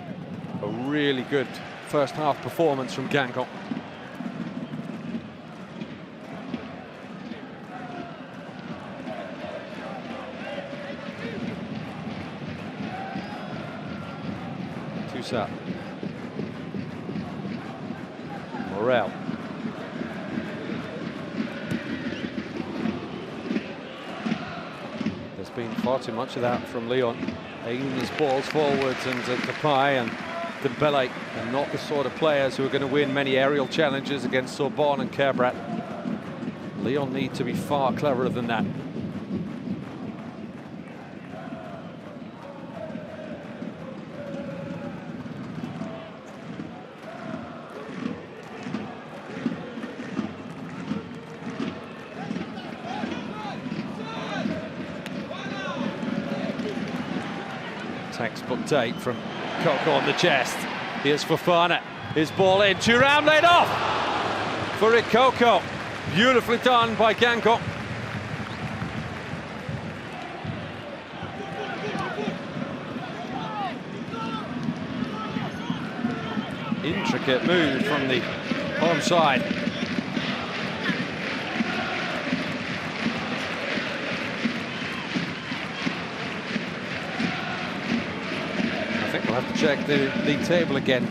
a really good first half performance from Guingamp. Toussaint. Morel. There's been far too much of that from Lyon. Aiming his balls forwards, and Depay and Dembele are not the sort of players who are going to win many aerial challenges against Sorbonne and Kerbrat. Lyon need to be far cleverer than that. Textbook take from Coco on the chest. Here's Fofana. His ball in. Thuram laid off for it. Coco. Beautifully done by Guingamp. Intricate move from the home side. We'll have to check the league table again.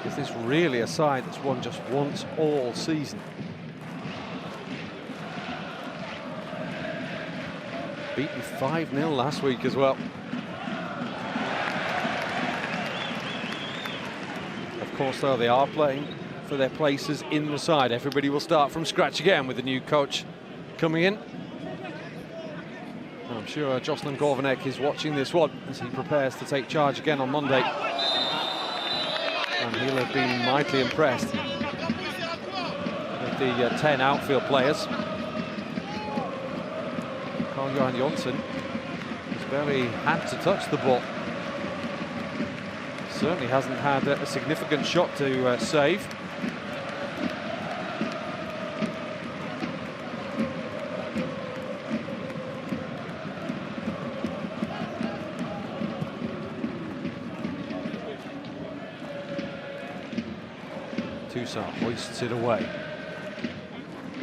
Is this really a side that's won just once all season? Beaten 5-0 last week as well. Of course, though, they are playing for their places in the side. Everybody will start from scratch again with the new coach coming in. I'm sure Jocelyn Gourvenec is watching this one as he prepares to take charge again on Monday. And he'll have been mightily impressed with the 10 outfield players. Carl-Johan Jonsson has barely had to touch the ball. Certainly hasn't had a significant shot to save. Toussaint hoists it away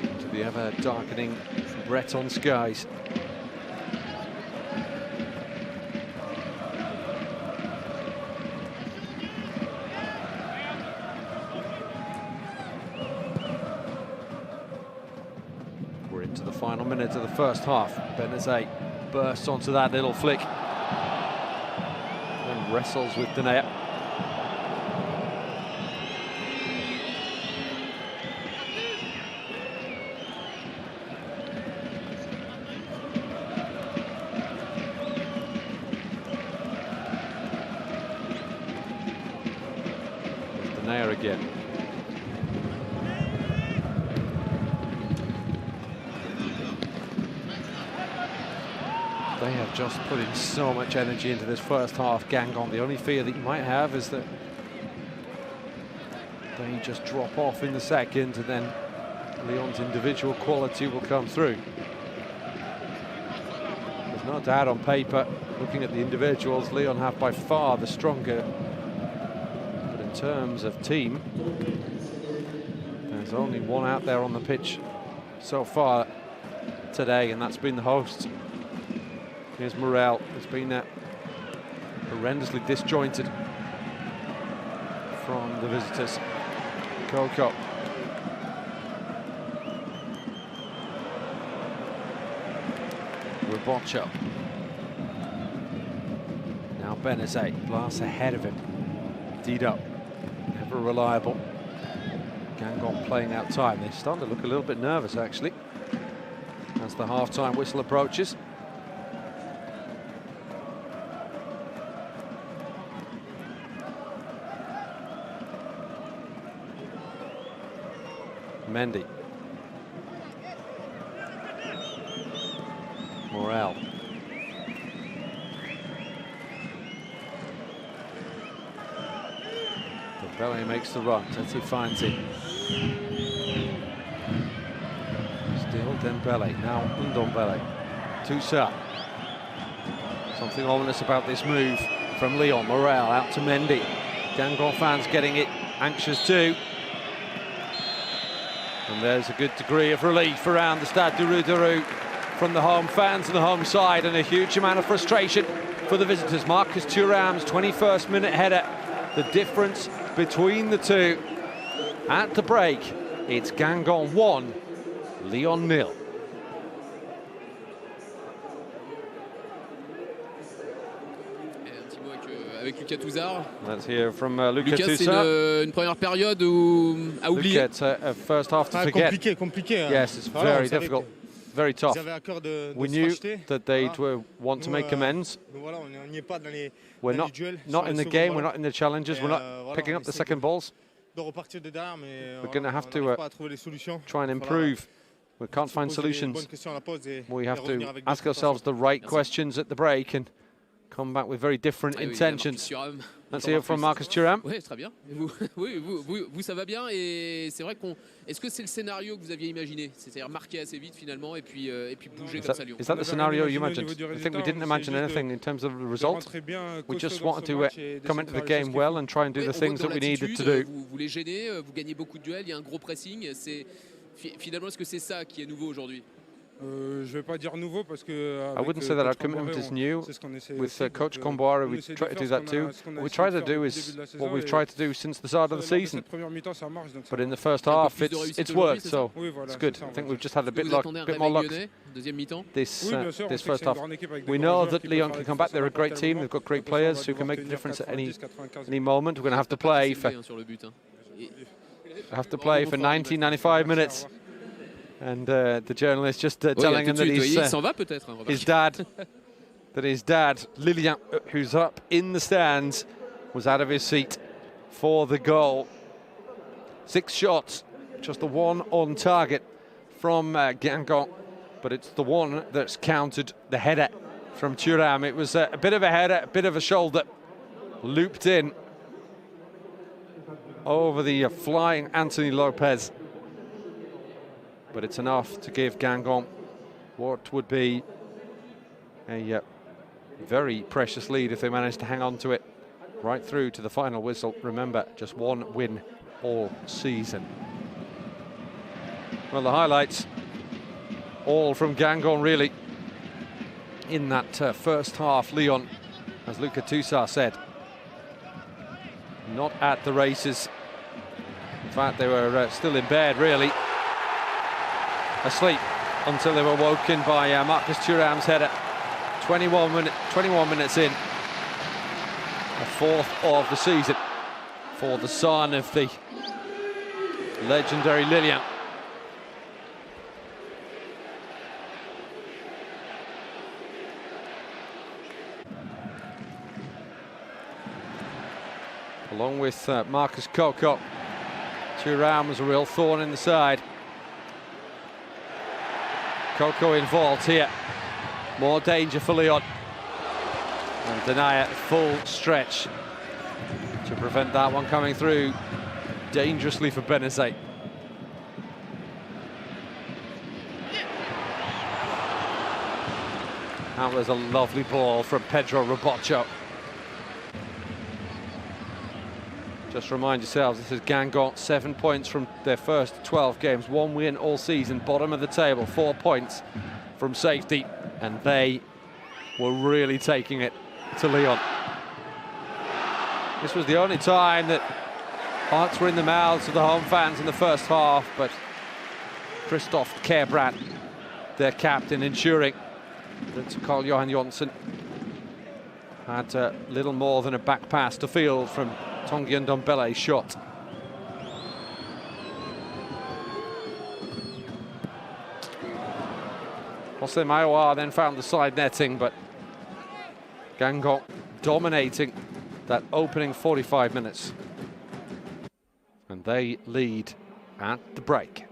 into the ever-darkening Breton skies. We're into the final minute of the first half. Benezet bursts onto that little flick and wrestles with Denayer. Again. They have just put in so much energy into this first half, Guingamp. The only fear that you might have is that they just drop off in the second and then Lyon's individual quality will come through. There's no doubt on paper, looking at the individuals, Lyon have by far the stronger. In terms of team, there's only one out there on the pitch so far today, and that's been the hosts. Here's Morel, who's been horrendously disjointed from the visitors. Coco. Robocho. Now Benezet, glass ahead of him. Dido. Never reliable. Guingamp playing out time. They're starting to look a little bit nervous, actually, as the half-time whistle approaches. Mendy. Morel. Dembele makes the run. Tete finds it. Still Dembele. Now Ndombele. Toussaint. Something ominous about this move from Lyon. Morel out to Mendy. Guingamp fans getting it anxious too. And there's a good degree of relief around the Stade du Rouderouge from the home fans and the home side, and a huge amount of frustration for the visitors. Marcus Thuram's 21st minute header. The difference between the two at the break, it's Guingamp 1, Lyon 0. Avec Lucas Touzard. Let's hear from Lucas Touzard. C'est une première période à oublier. A first half to forget. Compliqué. Yes, it's very difficult, very tough. We knew that they'd want to make amends. We're not in the game, we're not in the challenges, we're not picking up the second balls. We're going to have to try and improve. We can't find solutions. We have to ask ourselves the right questions at the break and come back with very different intentions. Let's hear from Marcus Thuram. Oui, très bien. Vous, ça va bien, et c'est vrai qu'on. Est-ce que c'est le scénario que vous aviez imaginé, c'est-à-dire marquer assez vite finalement et puis bouger comme ça Lyon? Is that the scenario you imagined? I think we didn't imagine anything in terms of the result. We just wanted to come into the game well and try and do the things that we needed to do. Vous les gênez, vous gagnez beaucoup de duels, il y a un gros pressing. Finalement, est-ce que c'est ça qui est nouveau aujourd'hui? Je vais pas dire nouveau parce que I wouldn't say that our commitment is new. With Coach Kombouara, we try to do that too. What we try to do is what we've tried to do since the start of the season. But in the first half, it's worked, so it's good. I think we've just had a bit more luck this first half. We know that Lyon can come back. They're a great team. They've got great players who can make the difference at any moment. We're going to have to play for 90, 95 minutes. And the journalist just telling him that his dad, Lyon, who's up in the stands, was out of his seat for the goal. 6 shots, just the one on target from Guingamp, but it's the one that's counted, the header from Thuram. It was a bit of a header, a bit of a shoulder, looped in over the flying Anthony Lopez. But it's enough to give Guingamp what would be a very precious lead if they manage to hang on to it right through to the final whistle. Remember, just one win all season. Well, the highlights all from Guingamp, really, in that first half. Lyon, as Luca Toussaint said, not at the races. In fact, they were still in bed, really, asleep, until they were woken by Marcus Thuram's header. 21 minutes in, the fourth of the season for the son of the legendary Lyon. Along with Marcus Coco, Thuram was a real thorn in the side. Coco involved here. More danger for Lyon. And deny it full stretch to prevent that one coming through dangerously for Benezet. That was a lovely ball from Pedro Robocho. Just remind yourselves, this is Guingamp, 7 points from their first 12 games, 1 win all season, bottom of the table, 4 points from safety, and they were really taking it to Lyon. This was the only time that hearts were in the mouths of the home fans in the first half, but Christoph Kjærbrand, their captain, ensuring that Carl-Johan Jonsson had little more than a back pass to field from Tanguy Ndombele's shot. Jose Mayowa then found the side netting, but Guingamp dominating that opening 45 minutes. And they lead at the break.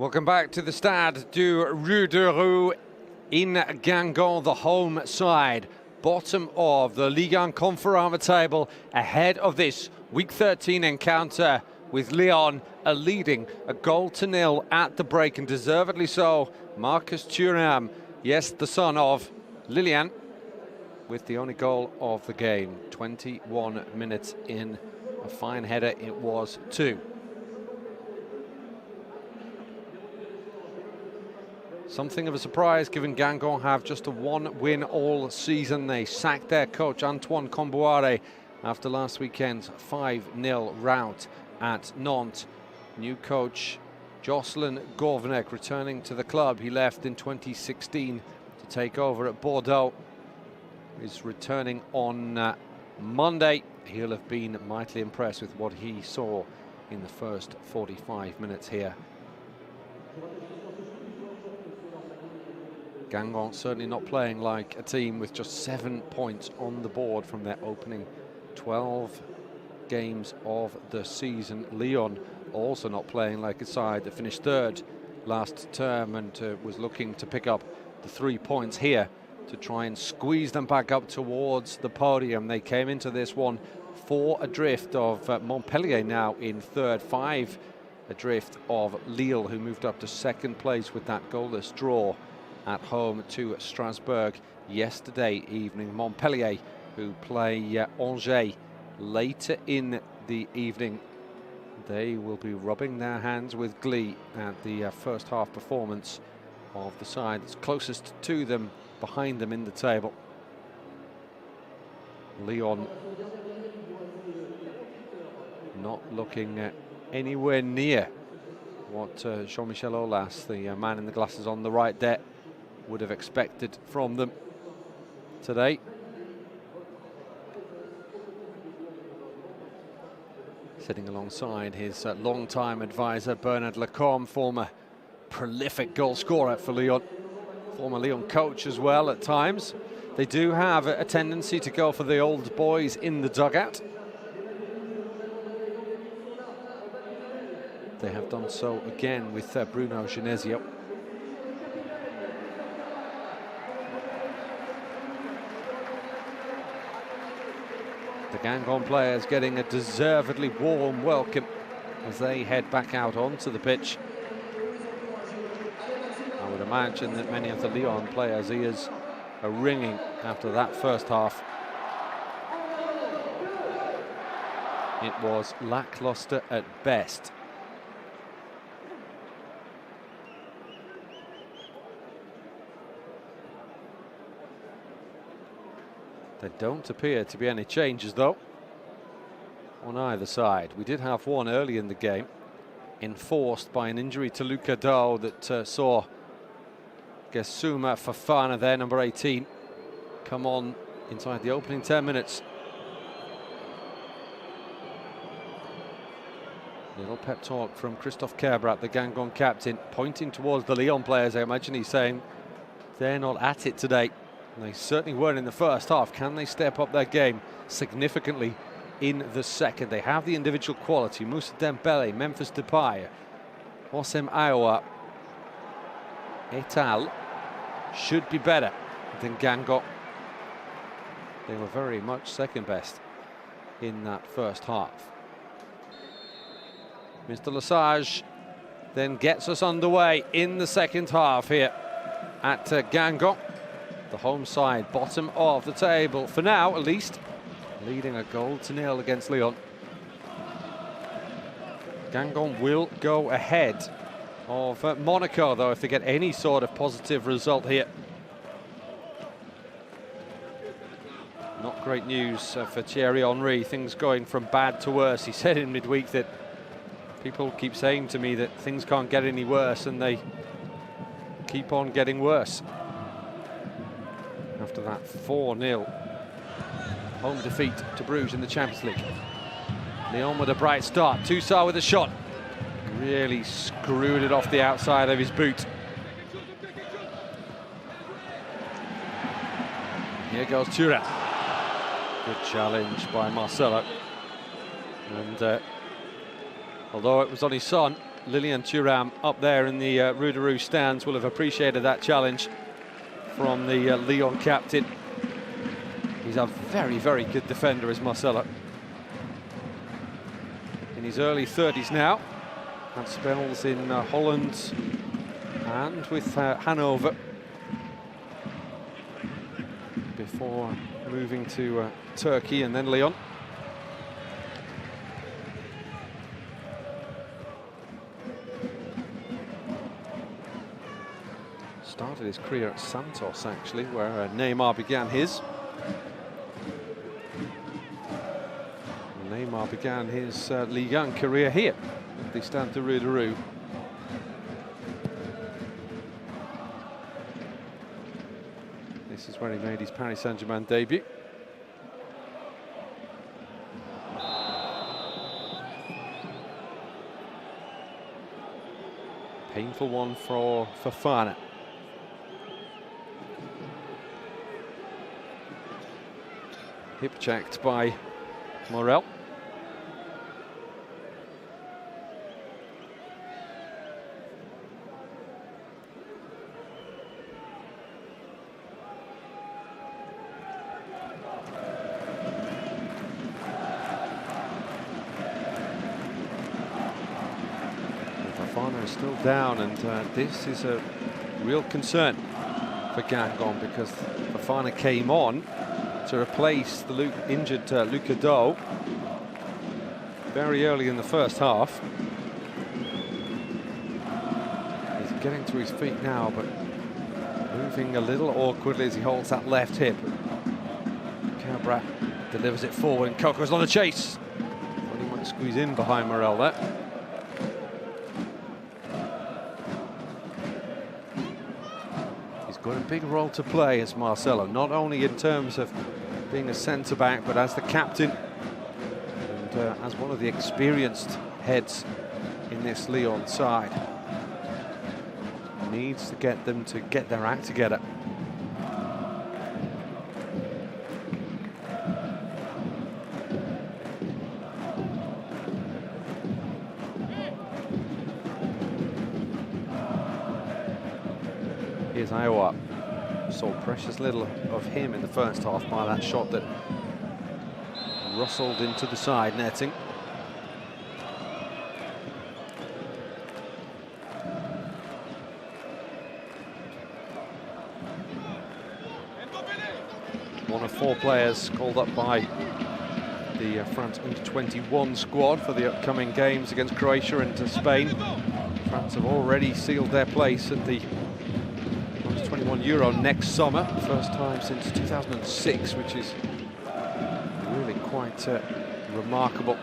Welcome back to the Stade du Rue de Rue in Guingamp, the home side. Bottom of the Ligue Conference table ahead of this Week 13 encounter with Lyon, leading a 1-0 at the break, and deservedly so. Marcus Thuram, yes, the son of Lilian, with the only goal of the game. 21 minutes in, a fine header it was too. Something of a surprise, given Guingamp have just a 1 win all season. They sacked their coach Antoine Comboire after last weekend's 5-0 rout at Nantes. New coach Jocelyn Gourvenec returning to the club. He left in 2016 to take over at Bordeaux. He's returning on Monday. He'll have been mightily impressed with what he saw in the first 45 minutes here. Guingamp certainly not playing like a team with just 7 points on the board from their opening 12 games of the season. Lyon also not playing like a side that finished third last term and was looking to pick up the 3 points here to try and squeeze them back up towards the podium. They came into this one 4 adrift of Montpellier, now in third, 5 adrift of Lille, who moved up to second place with that goalless draw at home to Strasbourg yesterday evening. Montpellier, who play Angers later in the evening, they will be rubbing their hands with glee at the first half performance of the side that's closest to them, behind them in the table. Lyon not looking anywhere near what Jean-Michel Aulas, the man in the glasses on the right there, would have expected from them today. Sitting alongside his long-time advisor Bernard Lacombe, former prolific goal scorer for Lyon, former Lyon coach as well at times. They do have a tendency to go for the old boys in the dugout. They have done so again with Bruno Genesio. The Guingamp players getting a deservedly warm welcome as they head back out onto the pitch. I would imagine that many of the Lyon players' ears are ringing after that first half. It was lackluster at best. There don't appear to be any changes, though, on either side. We did have one early in the game, enforced by an injury to Luka Dow that saw Gesuma Fofana, there, number 18, come on inside the opening 10 minutes. Little pep talk from Christophe Kerbrat, the Guingamp captain, pointing towards the Lyon players. I imagine he's saying they're not at it today. They certainly weren't in the first half. Can they step up their game significantly in the second? They have the individual quality. Moussa Dembele, Memphis Depay, Houssem Aouar, Etal should be better than Guingamp. They were very much second best in that first half. Mr. Lesage then gets us underway in the second half here at Guingamp. The home side, bottom of the table, for now at least, leading a 0 against Lyon. Guingamp will go ahead of Monaco, though, if they get any sort of positive result here. Not great news for Thierry Henry, things going from bad to worse. He said in midweek that people keep saying to me that things can't get any worse, and they keep on getting worse. After that 4-0 home defeat to Bruges in the Champions League. Lyon with a bright start. Toussaint with a shot. Really screwed it off the outside of his boot. Here goes Thuram. Good challenge by Marcelo. And although it was on his son, Lilian Thuram up there in the Rougarou stands will have appreciated that challenge from the Lyon captain. He's a very, very good defender, is Marcelo. In his early 30s now, had spells in Holland and with Hanover before moving to Turkey and then Lyon. Started his career at Santos, actually, where Neymar began his. Neymar began his Lyon career here at the Stade de Rougarou. This is where he made his Paris Saint-Germain debut. Painful one for Fofana. Hip checked by Morel. Fofana is still down, and this is a real concern for Guingamp, because Fofana came on to replace the injured Luca Do very early in the first half. He's getting to his feet now, but moving a little awkwardly as he holds that left hip. Cabrat delivers it forward, and Coco's on the chase. But he might squeeze in behind Morel there. Got a big role to play as Marcelo, not only in terms of being a centre-back, but as the captain and as one of the experienced heads in this Lyon side. Needs to get them to get their act together. Here's Iowa. Saw precious little of him in the first half by that shot that rustled into the side netting. One of 4 players called up by the France Under-21 squad for the upcoming games against Croatia and Spain. France have already sealed their place at the 21 Euro next summer, first time since 2006, which is really quite remarkable.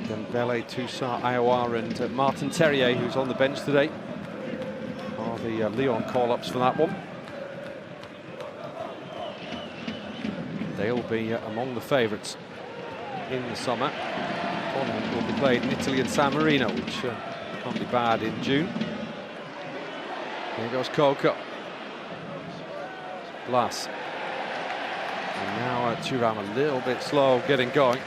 Dembele, Toussaint, Aouar and Martin Terrier, who's on the bench today, are the Lyon call-ups for that one. They'll be among the favourites in the summer. The tournament will be played in Italy and San Marino, which can't be bad in June. Here goes Coco. Blas. And now Thuram a little bit slow getting going.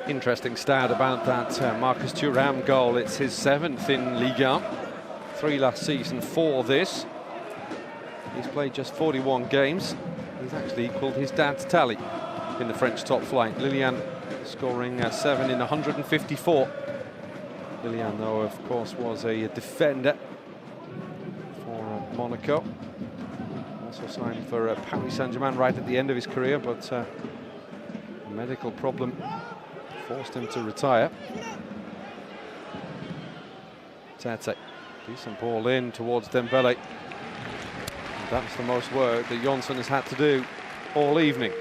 Interesting stat about that Marcus Thuram goal. It's his 7th in Ligue 1. 3 last season, 4 this. He's played just 41 games. He's actually equalled his dad's tally in the French top flight. Lilian scoring 7 in 154. Lilian, though, of course, was a defender for Monaco. Also signed for Paris Saint-Germain right at the end of his career, but a medical problem forced him to retire. Tete, decent ball in towards Dembele. That's the most work that Jonsson has had to do all evening.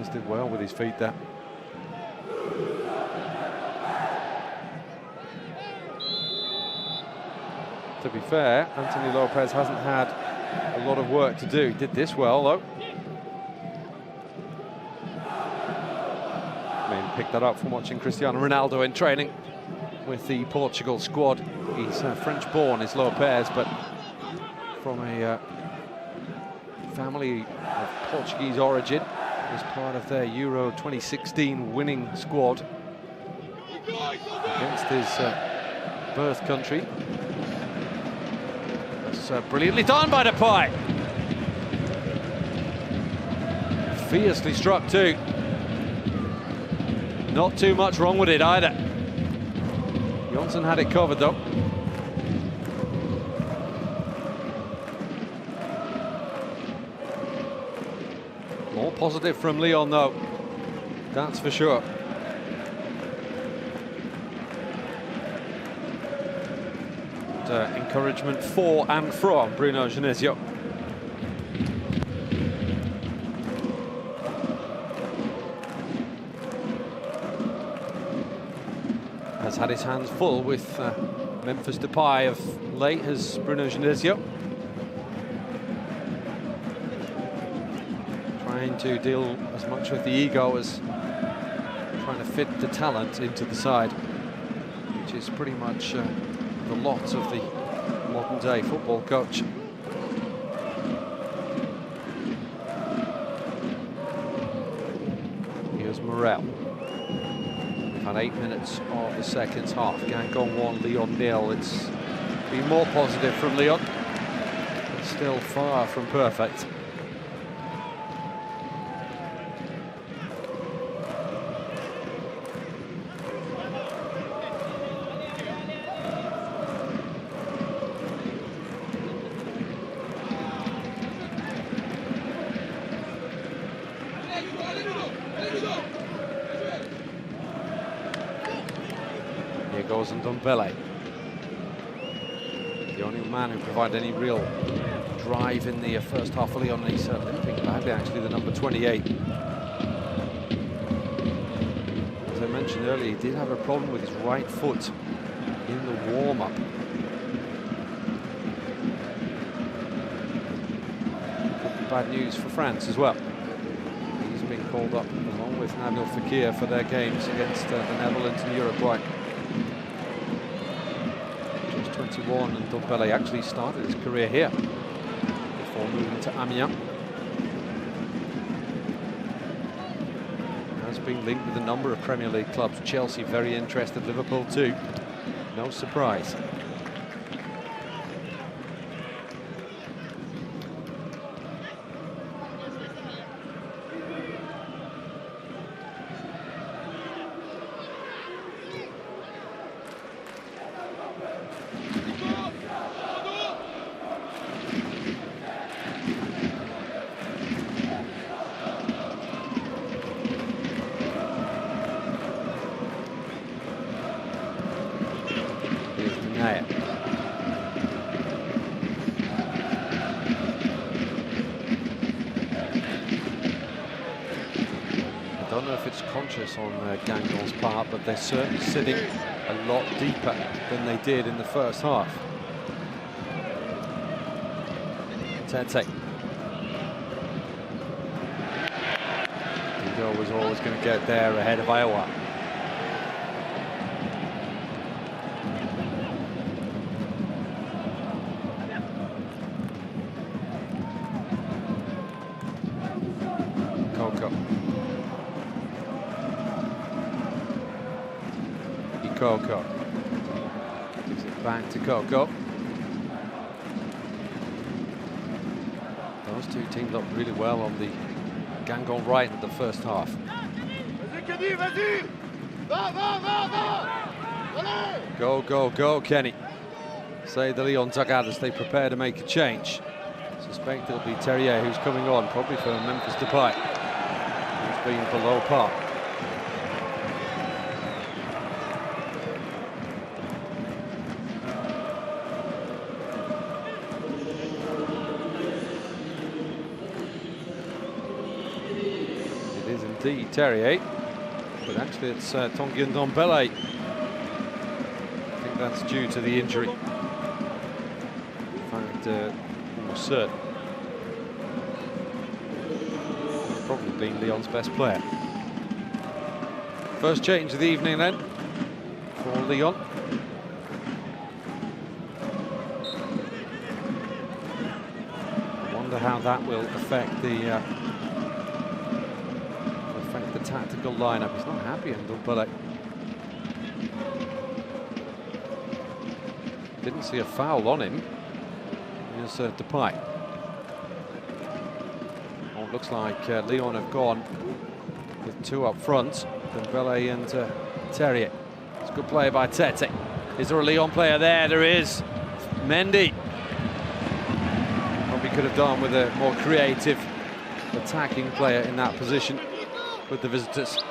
Memphis did well with his feet there. To be fair, Anthony Lopez hasn't had a lot of work to do. He did this well, though. Maybe picked that up from watching Cristiano Ronaldo in training with the Portugal squad. He's French-born, is Lopez, but from a family of Portuguese origin. Was part of their Euro 2016 winning squad against his birth country. That's brilliantly done by Depay. Fiercely struck too. Not too much wrong with it either. Johnson had it covered though. More positive from Lyon though, that's for sure. And, encouragement for and from Bruno Genesio. Has had his hands full with Memphis Depay of late as Bruno Genesio. Trying to deal as much with the ego as trying to fit the talent into the side, which is pretty much the lot of the modern day football coach. Here's Morel. We've had 8 minutes of the second half. Guingamp 1, Lyon 0. It's been more positive from Lyon, but still far from perfect. Here goes Ndombele. The only man who provided any real drive in the first half of Lyon. He's limping badly, actually, the number 28. As I mentioned earlier, he did have a problem with his right foot in the warm-up. Could be bad news for France as well. He's been called up along with Nabil Fekir for their games against the Netherlands and Uruguay. 21, and Ndombele actually started his career here before moving to Amiens. Has been linked with a number of Premier League clubs. Chelsea very interested, Liverpool too. No surprise. I don't know if it's conscious on Guingamp's part, but they're certainly sitting a lot deeper than they did in the first half. Tete. Dido was always going to get there ahead of Iowa. Coco gives it back to Coco. Those two teamed up really well on the Guingamp right in the first half. Go, go, go, Kenny. Say the Lyon dugout as they prepare to make a change. Suspect it'll be Terrier who's coming on, probably for Memphis Depay, who's been below par. see Terrier, but actually it's Tanguy Ndombele. I think that's due to the injury. In fact, almost certain. Probably been Lyon's best player. First change of the evening then for Lyon. I wonder how that will affect the tactical lineup. He's not happy in Ndombele. Didn't see a foul on him. Here's Depay. Oh, it looks like Lyon have gone with two up front, Ndombele and Terrier. It's a good play by Tete. Is there a Lyon player there? There is. Mendy. Probably could have done with a more creative attacking player in that position with the visitors.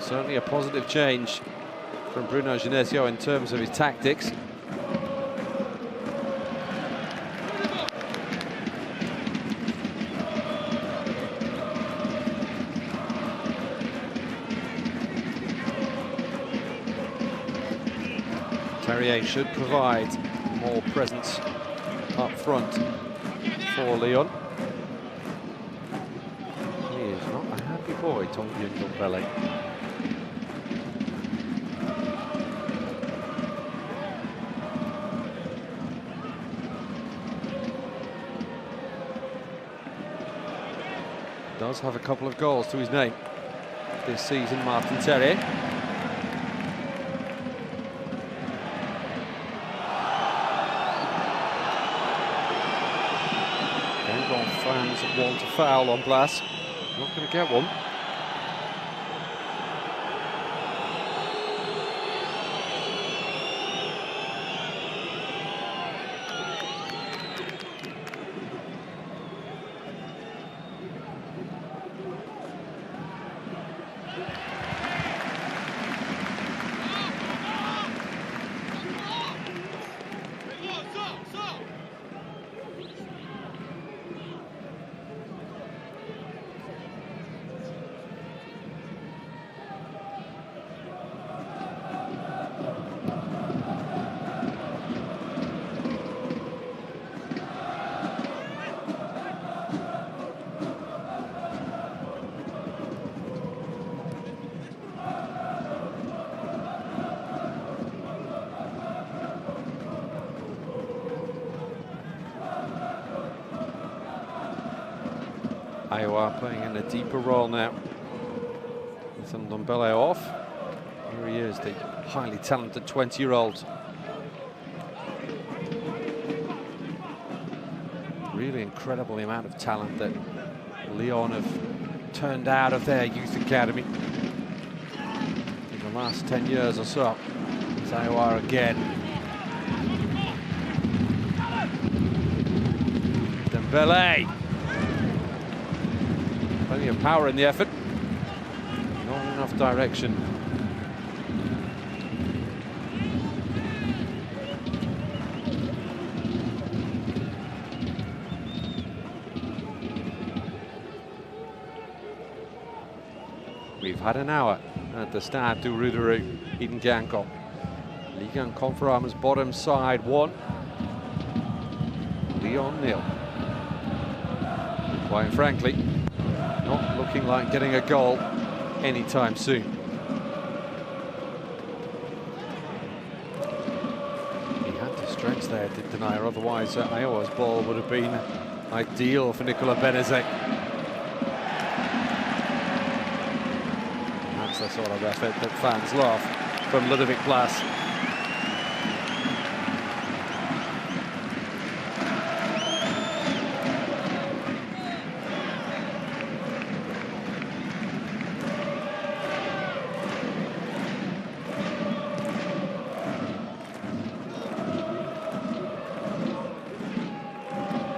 Certainly a positive change from Bruno Genesio in terms of his tactics. Terrier should provide more presence up front for Lyon. He is not a happy boy, Tanguy Ndombele. Does have a couple of goals to his name this season, Martin Terrier. Guingamp fans want a foul on Blas. Not going to get one. Iowa playing in a deeper role now. With Ndombele off. Here he is, the highly talented 20-year-old. Really incredible the amount of talent that Lyon have turned out of their youth academy in the last 10 years or so. It's Iowa again. Ndombele. Plenty of power in the effort. Not enough direction. We've had an hour at the Stade du Rouderie in Guingamp. Ligue 1 Conference bottom side 1. Lyon 0. Quite frankly, not looking like getting a goal anytime soon. He had to stretch there, did Denier, otherwise Iowa's ball would have been ideal for Nicolas Benezet. That's the sort of effort that fans love from Ludovic Blas.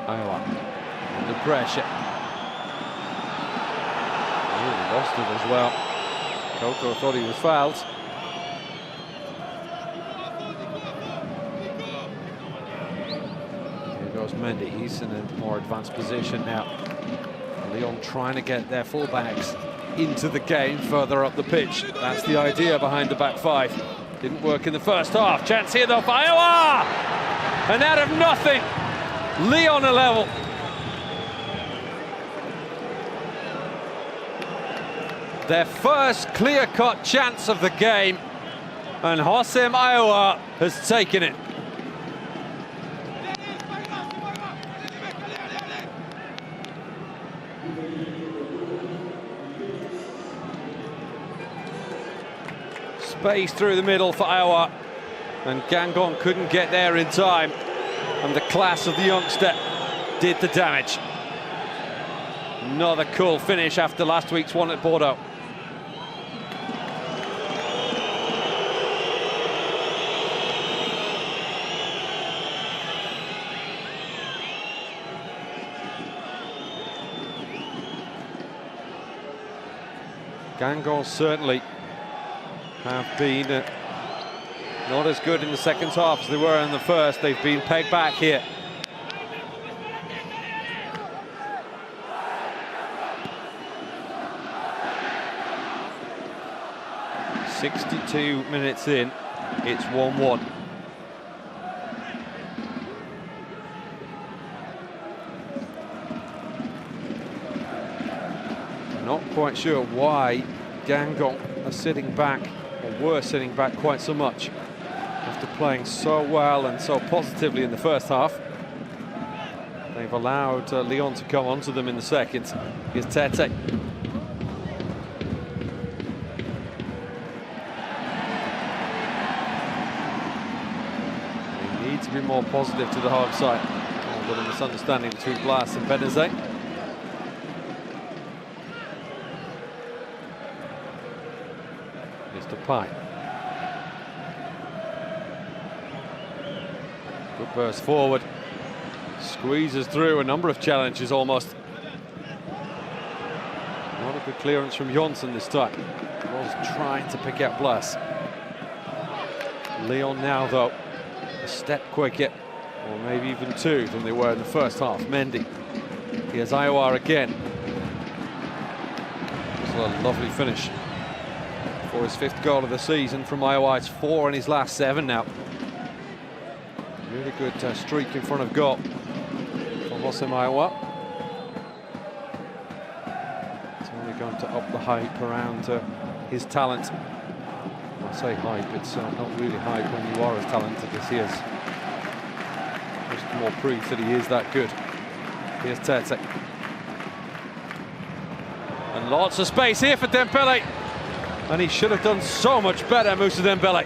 Iowa under pressure. Really lost it as well. Coco thought he was fouled. Here goes Mendy. He's in a more advanced position now. Lyon trying to get their fullbacks into the game further up the pitch. That's the idea behind the back five. Didn't work in the first half. Chance here though for Iowa! And out of nothing, Lyon are level. Their first clear-cut chance of the game, and Hossein Iowa has taken it. Space through the middle for Iowa, and Guingamp couldn't get there in time, and the class of the youngster did the damage. Another cool finish after last week's one at Bordeaux. Guingamp certainly have been not as good in the second half as they were in the first. They've been pegged back here. "62 minutes in, it's 1-1. Not quite sure why Guingamp are sitting back, or were sitting back quite so much after playing so well and so positively in the first half. They've allowed Lyon to come onto them in the second. Here's Tete. They need to be more positive to the home side. A little misunderstanding between Blas and Benezet. Pie. Good burst forward. Squeezes through a number of challenges almost. Not a good clearance from Johnson this time. Was trying to pick out Blas. Lyon now though a step quicker, or maybe even two, than they were in the first half. Mendy. Here's Iowa again. This is a lovely finish for his 5th goal of the season from Iowa. It's 4 in his last 7 now. Really good streak in front of goal for Hossein Iowa. It's only going to up the hype around his talent. I say hype, it's not really hype when you are as talented as he is. Just more proof that he is that good. Here's Tete. And lots of space here for Dembele. And he should have done so much better, Moussa Dembele.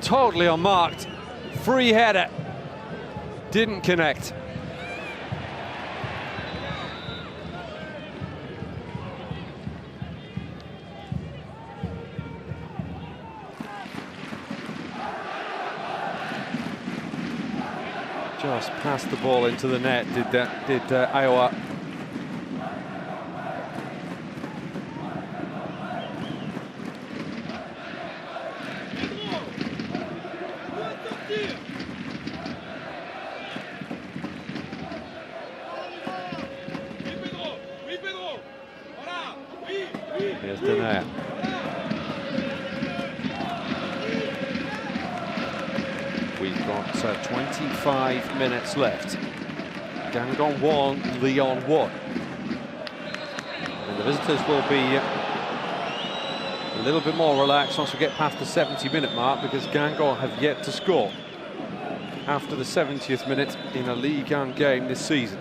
Totally unmarked. Free header. Didn't connect. Just passed the ball into the net, did Iowa. Here's Denea. We've got 25 minutes left. Guingamp 1, Lyon 1. And the visitors will be a little bit more relaxed once we get past the 70-minute mark, because Guingamp have yet to score after the 70th minute in a Ligue 1 game this season.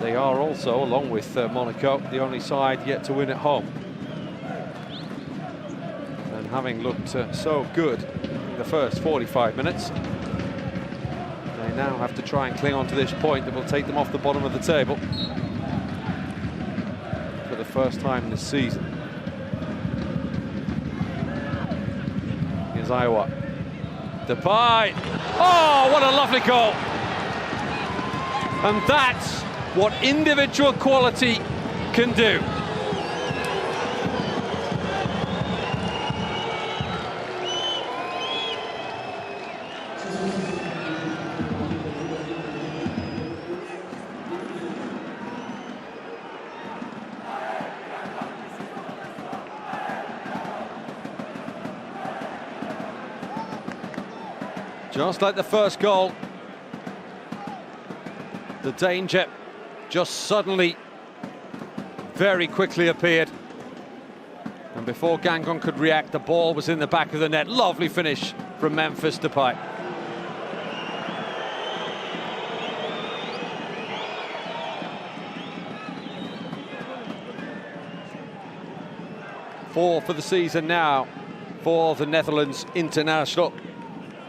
They are also, along with Monaco, the only side yet to win at home. And having looked so good in the first 45 minutes, they now have to try and cling on to this point that will take them off the bottom of the table for the first time this season. Here's Iowa. Depay. Oh, what a lovely goal! And that's what individual quality can do. Just like the first goal, the danger just suddenly, very quickly appeared. And before Guingamp could react, the ball was in the back of the net. Lovely finish from Memphis Depay. Four for the season now for the Netherlands international.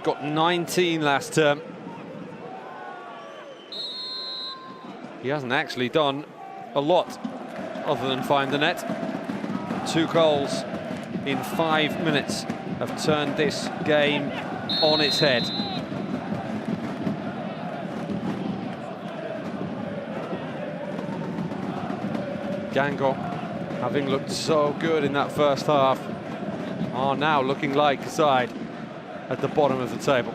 Got 19 last term. He hasn't actually done a lot other than find the net. 2 goals in 5 minutes have turned this game on its head. Guingamp, having looked so good in that first half, are now looking like a side at the bottom of the table.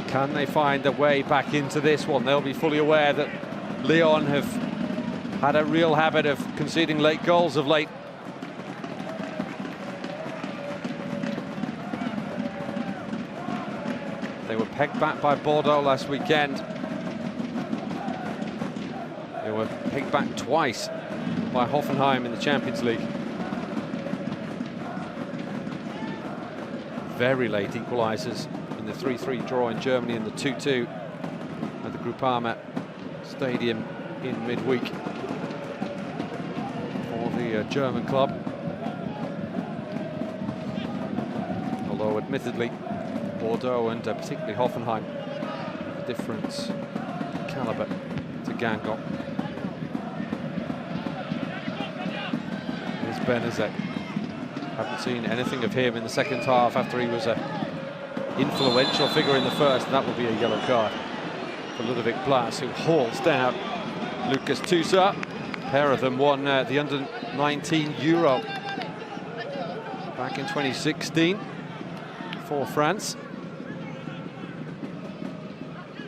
Can they find a way back into this one? They'll be fully aware that Lyon have had a real habit of conceding late goals of late. They were pegged back by Bordeaux last weekend. They were pegged back twice by Hoffenheim in the Champions League. Very late equalisers in the 3-3 draw in Germany and the 2-2 at the Groupama Stadium in midweek for the German club. Although admittedly Bordeaux and particularly Hoffenheim, different calibre to Guingamp. Here's Benazet. Haven't seen anything of him in the second half after he was an influential figure in the first, and that will be a yellow card for Ludovic Blas, who hauls down Lucas Toussaint. A pair of them won the under-19 Euro back in 2016 for France.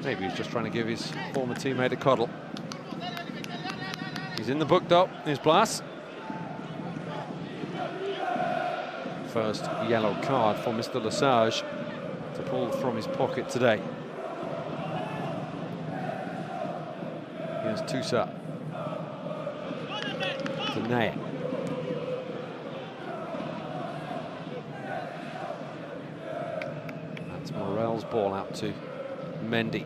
Maybe he's just trying to give his former teammate a cuddle. He's in the book though, here's Blas. First yellow card for Mr. Lesage to pull from his pocket today. Here's Toussaint. Denayer. That's Morel's ball out to Mendy.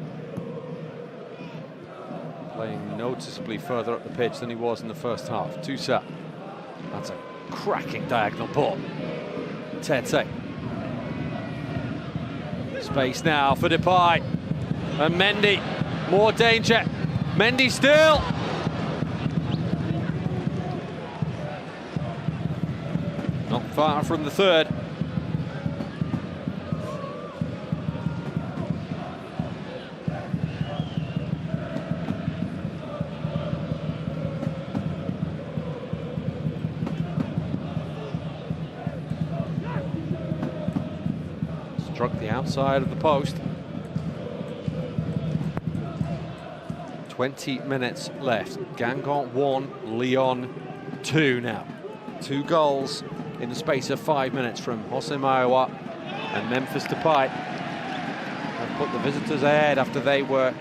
Playing noticeably further up the pitch than he was in the first half. Toussaint. That's a cracking diagonal ball. Tete. Space now for Depay. And Mendy. More danger. Mendy still. Not far from the third. Struck the outside of the post. 20 minutes left. Guingamp 1, Lyon 2 now. 2 goals in the space of 5 minutes from Jose Mayowa and Memphis Depay. Have put the visitors ahead after they were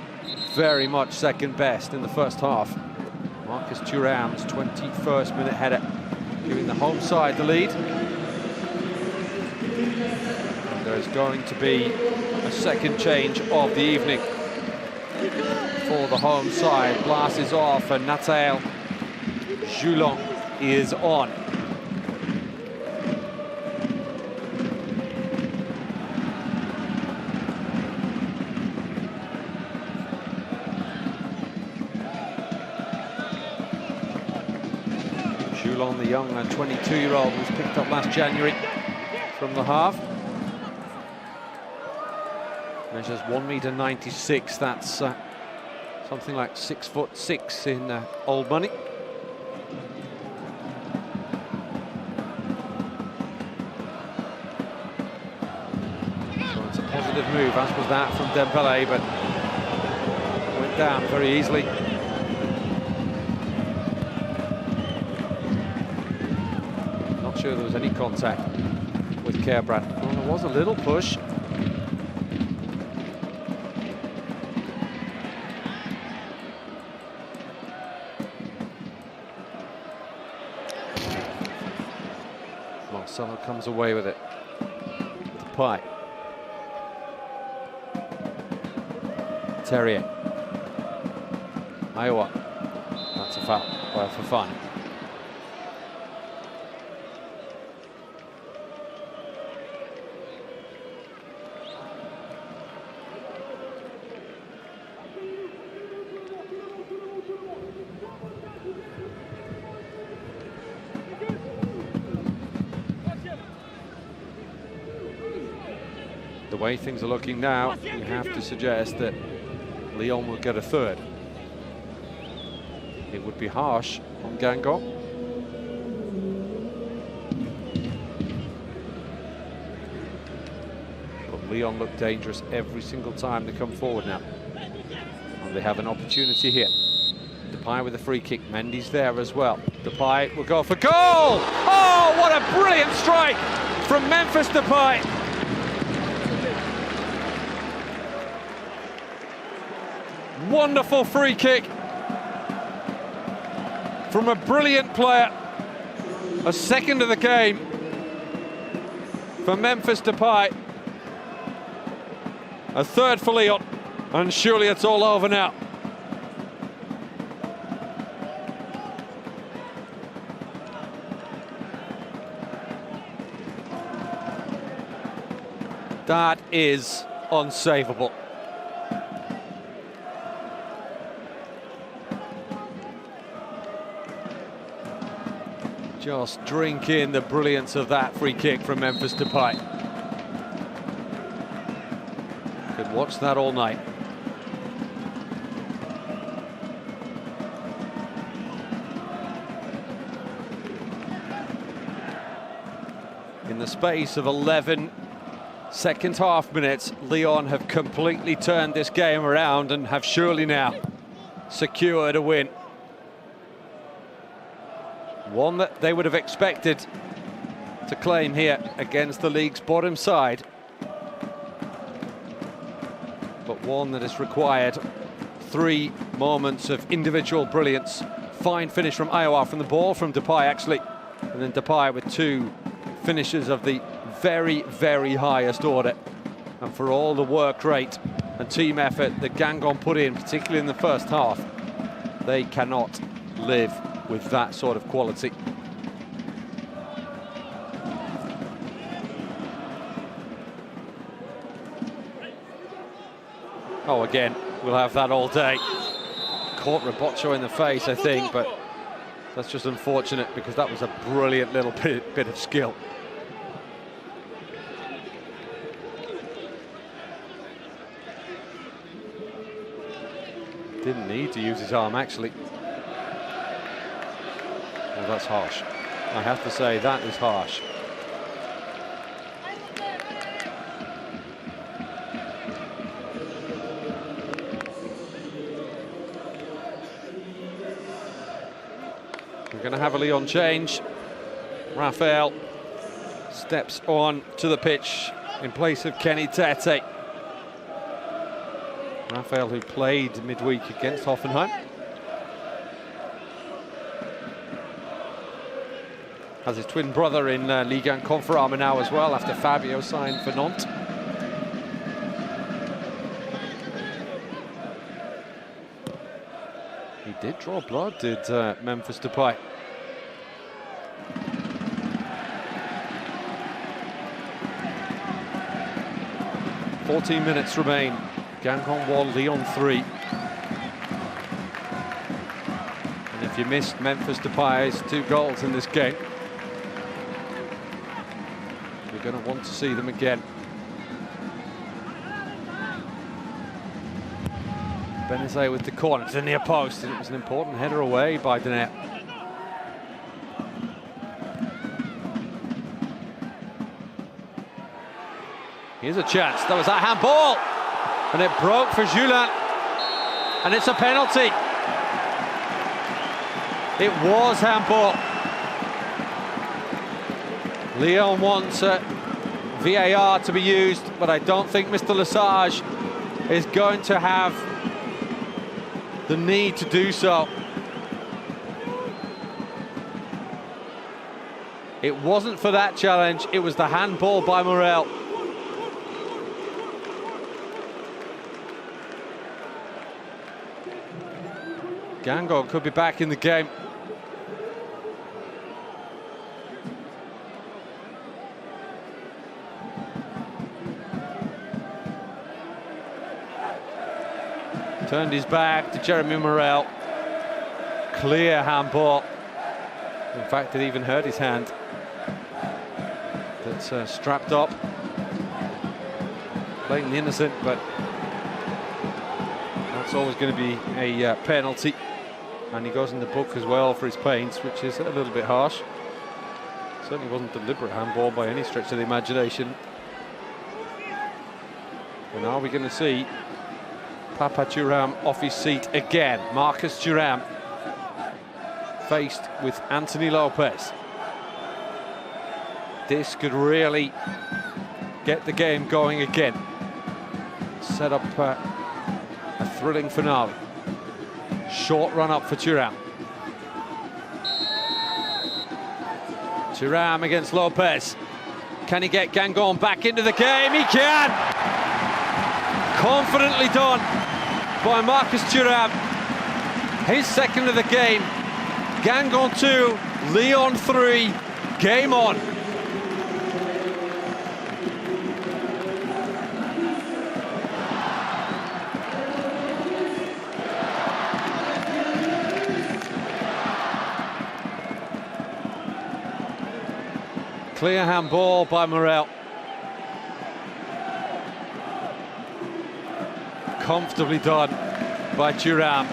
very much second best in the first half. Marcus Thuram's 21st minute header giving the home side the lead. There's going to be a second change of the evening for the home side. Blas is off and Nathael Joulon is on. Joulon, the young 22-year-old, was picked up last January from the half. Measures 1.96 m. That's something like 6'6" in old money. So it's a positive move, as was that from Dembele, but went down very easily. Not sure there was any contact with Kerbrand. was a little push. Marcelo comes away with it. Depay. Terrier. Iowa. That's a foul by Fofana. The way things are looking now, you have to suggest that Lyon will get a third. It would be harsh on Guingamp. But Lyon look dangerous every single time they come forward now. And they have an opportunity here. Depay with a free kick. Mendy's there as well. Depay will go for goal! Oh, what a brilliant strike from Memphis Depay! Wonderful free kick from a brilliant player. A second of the game for Memphis Depay. A third for Lyon, and surely it's all over now. That is unsavable. Just drink in the brilliance of that free kick from Memphis Depay. Could watch that all night. In the space of 11 second half minutes, Lyon have completely turned this game around and have surely now secured a win. One that they would have expected to claim here against the league's bottom side. But one that has required 3 moments of individual brilliance. Fine finish from Iowa, from the ball from Depay actually. And then Depay with 2 finishes of the very, very highest order. And for all the work rate and team effort that Guingamp put in, particularly in the first half, they cannot live with that sort of quality. Oh, again, we'll have that all day. Caught Robotcho in the face, I think, but that's just unfortunate because that was a brilliant little bit of skill. Didn't need to use his arm, actually. Well, that's harsh. I have to say, that is harsh. We're going to have a Lyon change. Raphael steps on to the pitch in place of Kenny Tete. Raphael, who played midweek against Hoffenheim. Has his twin brother in Ligue 1 Conforama now as well, after Fabio signed for Nantes. He did draw blood, did Memphis Depay. "14 minutes remain. Guingamp 1, Lyon 3. And if you missed Memphis Depay's 2 goals in this game, you're going to want to see them again. Benezet with the corner, it's the near post, and it was an important header away by Denet. Here's a chance, that was a handball, and it broke for Julien, and it's a penalty. It was handball. Lyon want to VAR to be used, but I don't think Mr. Lesage is going to have the need to do so. It wasn't for that challenge, it was the handball by Morel. Guingamp could be back in the game. Turned his back to Jeremy Morel. Clear handball. In fact, it even hurt his hand. That's strapped up. Playing the innocent, but that's always going to be a penalty. And he goes in the book as well for his pains, which is a little bit harsh. Certainly wasn't deliberate handball by any stretch of the imagination. And are we going to see Papa Thuram off his seat again? Marcus Thuram faced with Anthony Lopez. This could really get the game going again. Set up a thrilling finale. Short run up for Thuram. Thuram against Lopez. Can he get Guingamp back into the game? He can! Confidently done by Marcus Thuram. His second of the game. Guingamp 2, Lyon 3. Game on. Clear handball by Morel. Comfortably done by Thuram.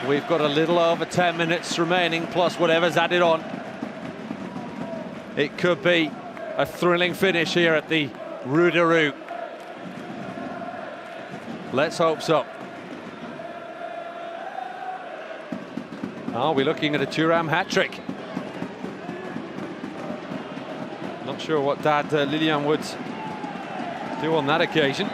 We've got a little over 10 minutes remaining, plus whatever's added on. It could be a thrilling finish here at the Rue de Rue. Let's hope so. Are we looking at a Thuram hat-trick? Not sure what Dad Lyon would do on that occasion.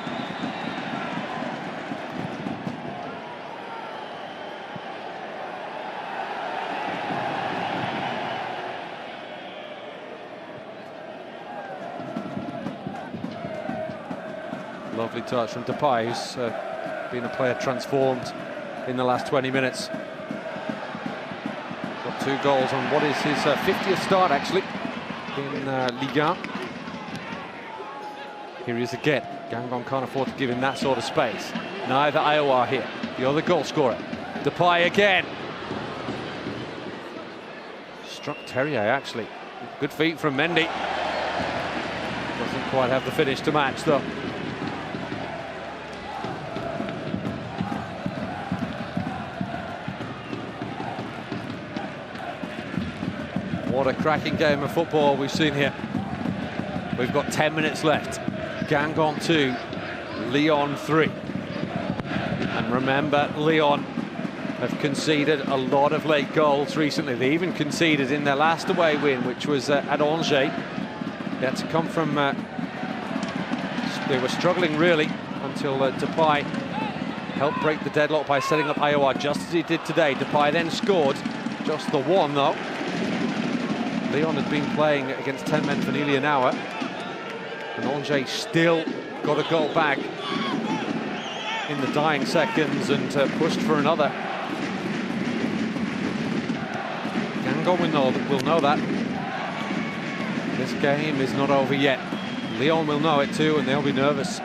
Lovely touch from Depay, who's been a player transformed in the last 20 minutes. Got 2 goals on what is his 50th start, actually, in Ligue 1. Here he is again. Guingamp can't afford to give him that sort of space. Neither Iowa here, the other goal scorer. Depay again. Struck Terrier, actually. Good feet from Mendy. Doesn't quite have the finish to match, though. What a cracking game of football we've seen here. We've got 10 minutes left. Guingamp 2, Lyon 3. And remember, Lyon have conceded a lot of late goals recently. They even conceded in their last away win, which was at Angers. They had to come from... they were struggling, really, until Depay helped break the deadlock by setting up Iowa just as he did today. Depay then scored just the one, though. Lyon had been playing against 10 men for nearly an hour, and Angers still got a goal back in the dying seconds and pushed for another. Guingamp will know that. This game is not over yet. Lyon will know it too, and they'll be nervous.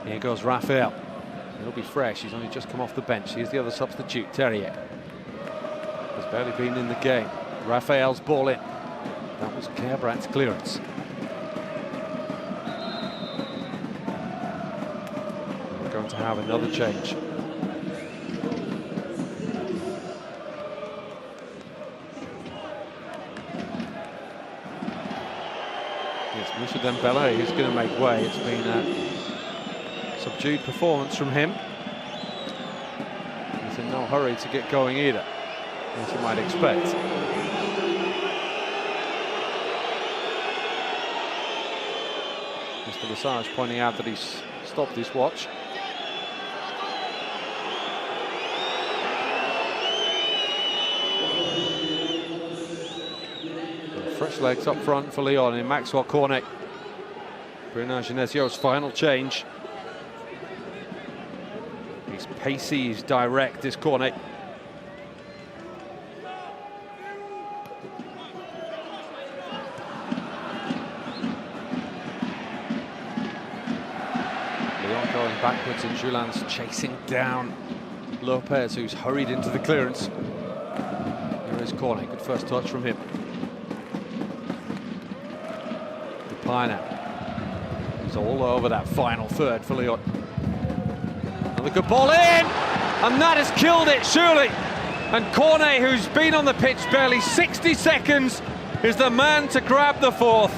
Here goes Raphael. He'll be fresh. He's only just come off the bench. Here's the other substitute, Terrier. Has barely been in the game. Raphael's ball in. That was Kerbrandt's clearance. We're going to have another change. It's Moussa Dembele who's going to make way. It's been a subdued performance from him. He's in no hurry to get going either, as you might expect. Mr. Lesage pointing out that he's stopped his watch. Fresh legs up front for Lyon in Maxwell Cornet. Bruno Genesio's final change. He's pacey, he's direct, this Cornet. Lyon going backwards and Julan's chasing down Lopez, who's hurried into the clearance. Here is Cornet, good first touch from him. Piner. He's all over that final third for Lyon. Another good ball in, and that has killed it, surely. And Cornet, who's been on the pitch barely 60 seconds, is the man to grab the fourth.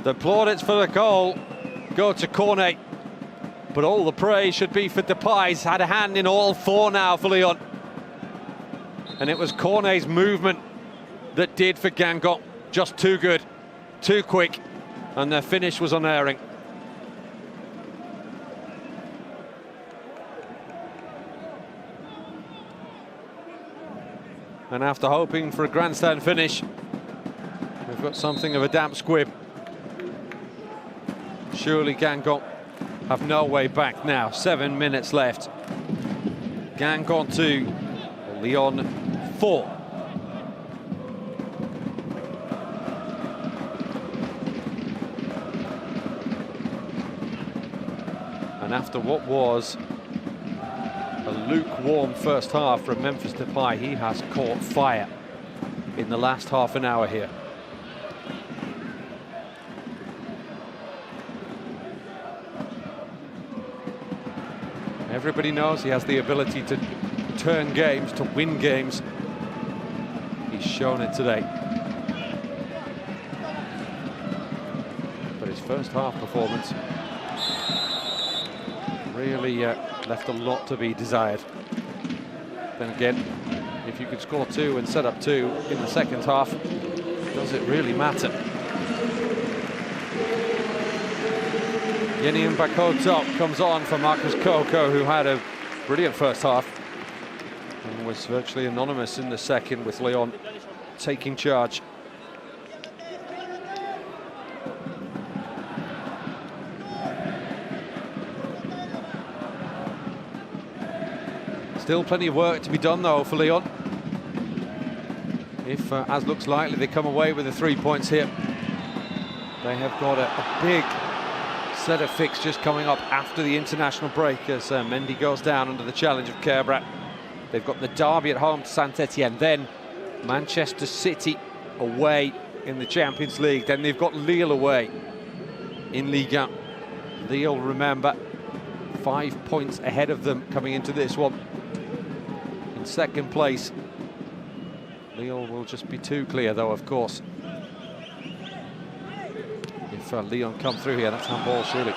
The plaudits for the goal go to Cornet, but all the praise should be for Depay. He's had a hand in all four now for Lyon. And it was Cornet's movement that did for Guingamp. Just too good, too quick, and the finish was unerring. And after hoping for a grandstand finish, we've got something of a damp squib. Surely Guingamp have no way back now. 7 minutes left. Guingamp 2, Lyon 4. And after what was a lukewarm first half from Memphis Depay, he has caught fire in the last half an hour here. Everybody knows he has the ability to turn games, to win games. He's shown it today. But his first half performance really left a lot to be desired. Then again, if you could score 2 and set up 2 in the second half, does it really matter? Guingamp Bakoto comes on for Marcus Coco, who had a brilliant first half and was virtually anonymous in the second, with Lyon taking charge. Still plenty of work to be done though for Lyon. If, as looks likely, they come away with the 3 points here, they have got a big set of fixtures coming up after the international break, as Mendy goes down under the challenge of Kerbrat. They've got the derby at home to Saint-Etienne, then Manchester City away in the Champions League, then they've got Lille away in Ligue 1. Lille, remember, 5 points ahead of them coming into this one. In second place, Lille will just be too clear though, of course. If Lyon come through here, that's handball, surely.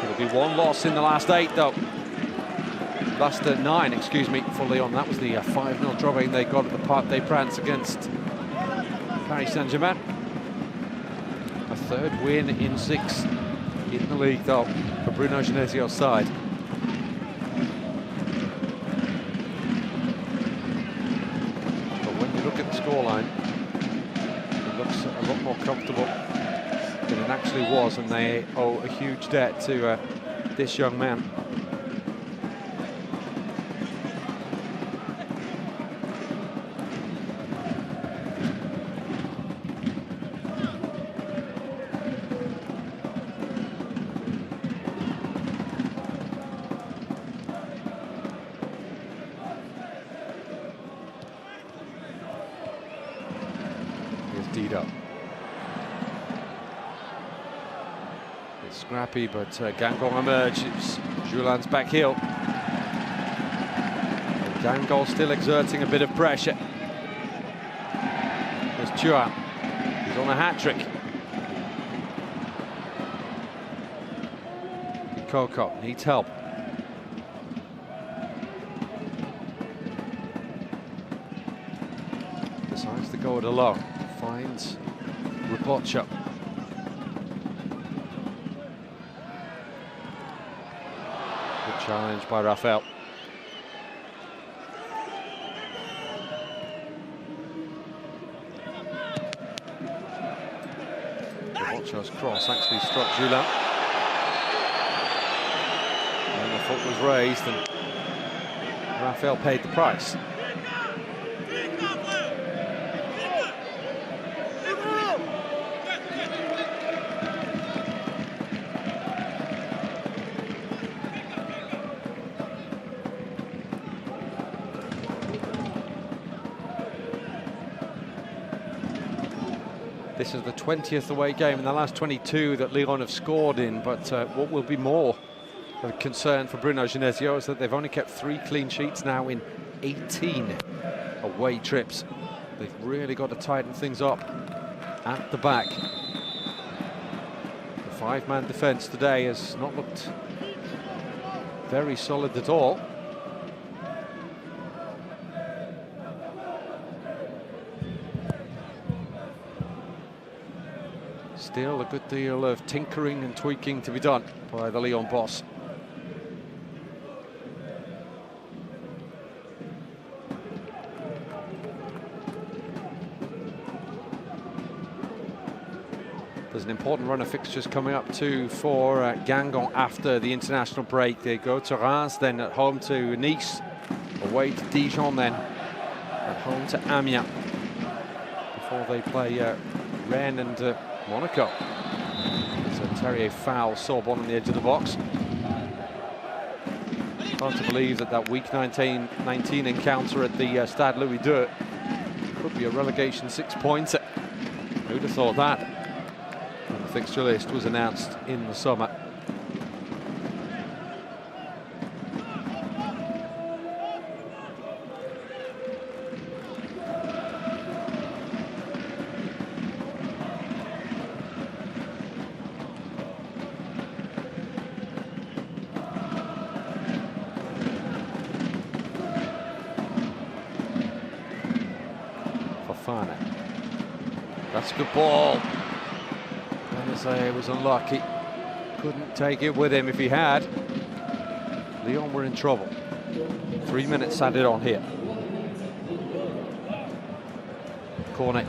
It'll be one loss in the last 8 though. Last 9, excuse me, for Lyon. That was the 5-0 drubbing they got at the Parc des Princes against Paris Saint-Germain. A third win in 6 in the league though for Bruno Genesio's side. But when you look at the scoreline, looks a lot more comfortable than it actually was, and they owe a huge debt to this young man. It's scrappy, but Guingamp emerges. Julian's back heel. Guingamp still exerting a bit of pressure. There's Thuram. He's on a hat-trick. Coco needs help. Decides to go it alone. Finds Rapocho. Good challenge by Rafael. Rapocho's cross actually struck Julian. And the foot was raised and Rafael paid the price. This is the 20th away game in the last 22 that Lyon have scored in, but what will be more of a concern for Bruno Genesio is that they've only kept 3 clean sheets now in 18 away trips. They've really got to tighten things up at the back. The 5-man defence today has not looked very solid at all. Still a good deal of tinkering and tweaking to be done by the Lyon boss. There's an important run of fixtures coming up too for Guingamp after the international break. They go to Reims, then at home to Nice, away to Dijon, then at home to Amiens, before they play Rennes and Monaco. So Terrier fouls Sorbonne on the edge of the box. Hard to believe that week 19 encounter at the Stade Louis II could be a relegation 6-pointer. Who'd have thought that when the fixture list was announced in the summer. That's a good ball. Benazet was unlucky. Couldn't take it with him if he had. Lyon were in trouble. 3 minutes added on here. Cornet,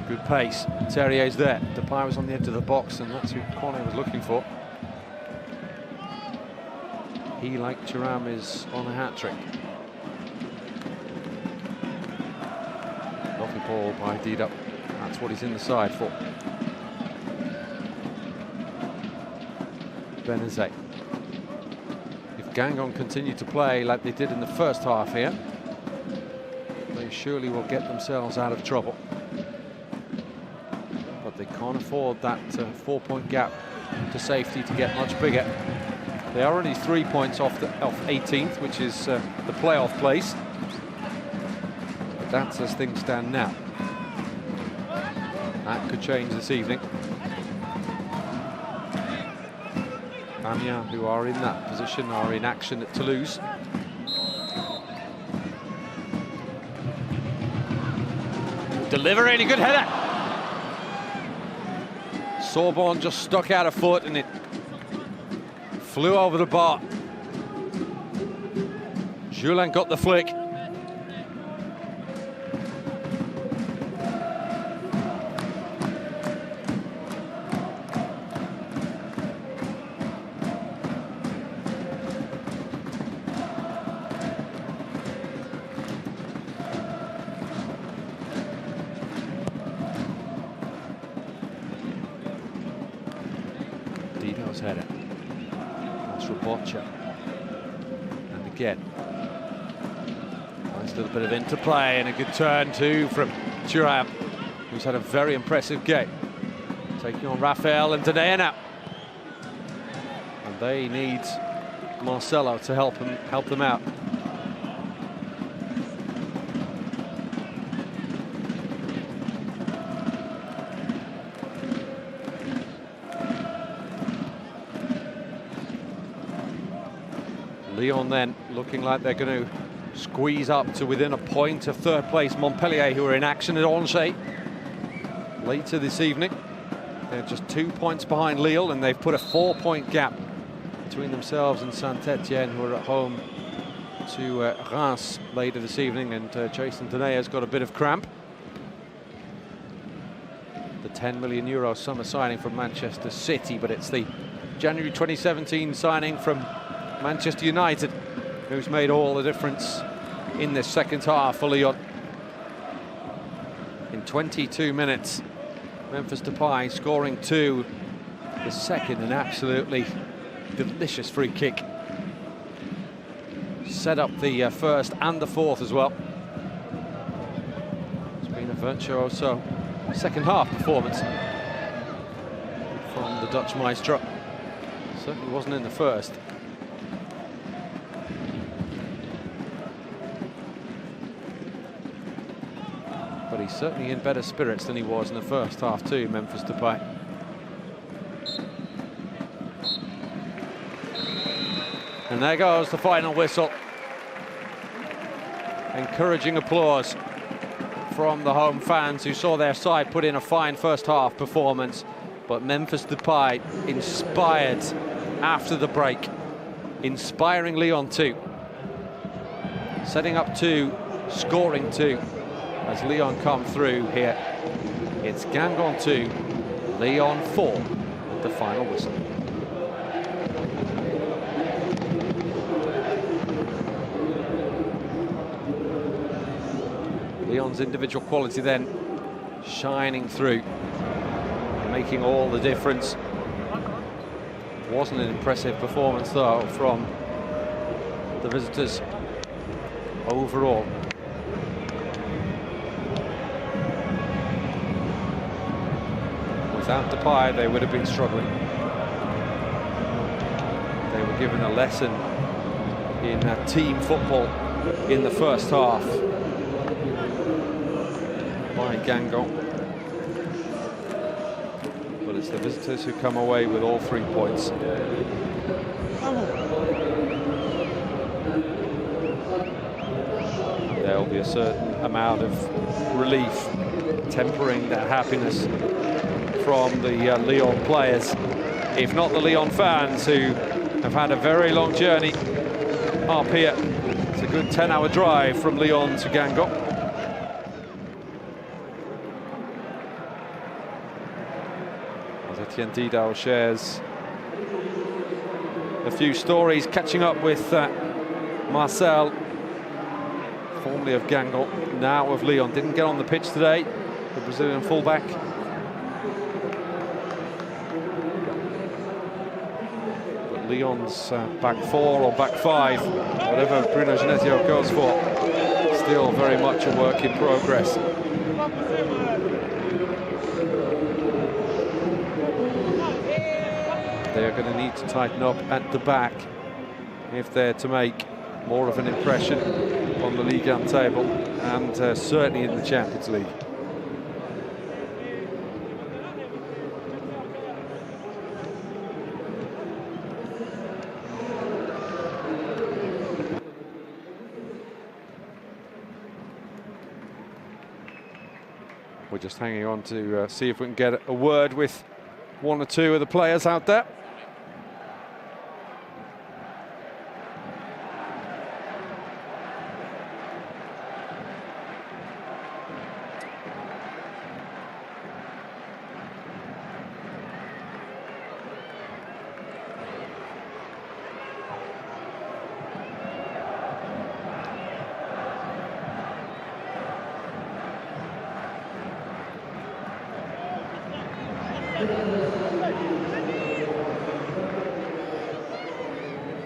good pace. Terrier's there. Depay was on the edge of the box, and that's who Cornet was looking for. He, like Thuram, is on a hat-trick. Lovely ball by Dida. That's what he's in the side for. Benazet. If Guingamp continue to play like they did in the first half here, they surely will get themselves out of trouble. But they can't afford that 4-point gap to safety to get much bigger. They are only 3 points off 18th, which is the playoff place. But that's as things stand now. That could change this evening. Amiens, who are in that position, are in action at Toulouse. Delivering a good header. Sorbonne just stuck out a foot and it flew over the bar. Julian got the flick. Dido's header. That's Rapocho. And again. Nice little bit of interplay and a good turn too from Thuram, who's had a very impressive game. Taking on Rafael and Danae now. they need Marcelo to help them out. Lyon then looking like they're going to squeeze up to within a point of third place Montpellier, who are in action at Angers later this evening. They're just 2 points behind Lille, and they've put a 4-point gap between themselves and Saint-Etienne, who are at home to Reims later this evening. And Jason Denayer has got a bit of cramp. The €10 million summer signing from Manchester City, but it's the January 2017 signing from Manchester United who's made all the difference in this second half for Lyon. In 22 minutes, Memphis Depay scoring 2. The second, an absolutely delicious free kick. Set up the first and the fourth as well. It's been a virtuoso second half performance from the Dutch maestro. Certainly wasn't in the first. But he's certainly in better spirits than he was in the first half too, Memphis Depay. And there goes the final whistle. Encouraging applause from the home fans who saw their side put in a fine first half performance. But Memphis Depay inspired after the break, inspiring Lyon 2. Setting up 2, scoring 2. As Lyon come through here, it's Guingamp 2, Lyon 4 at the final whistle. Lyon's individual quality then shining through, making all the difference. Wasn't an impressive performance though from the visitors overall. Without Depay, they would have been struggling. They were given a lesson in team football in the first half by Guingamp. But it's the visitors who come away with all 3 points. There'll be a certain amount of relief tempering that happiness from the Lyon players, if not the Lyon fans, who have had a very long journey up here. It's a good 10-hour drive from Lyon to Guingamp. As Etienne Didal shares a few stories, catching up with Marcel, formerly of Guingamp, now of Lyon. Didn't get on the pitch today, the Brazilian fullback. Lyon's back 4 or back 5, whatever Bruno Genesio goes for, still very much a work in progress. They're going to need to tighten up at the back if they're to make more of an impression on the Ligue 1 table and certainly in the Champions League. We're just hanging on to see if we can get a word with 1 or 2 of the players out there.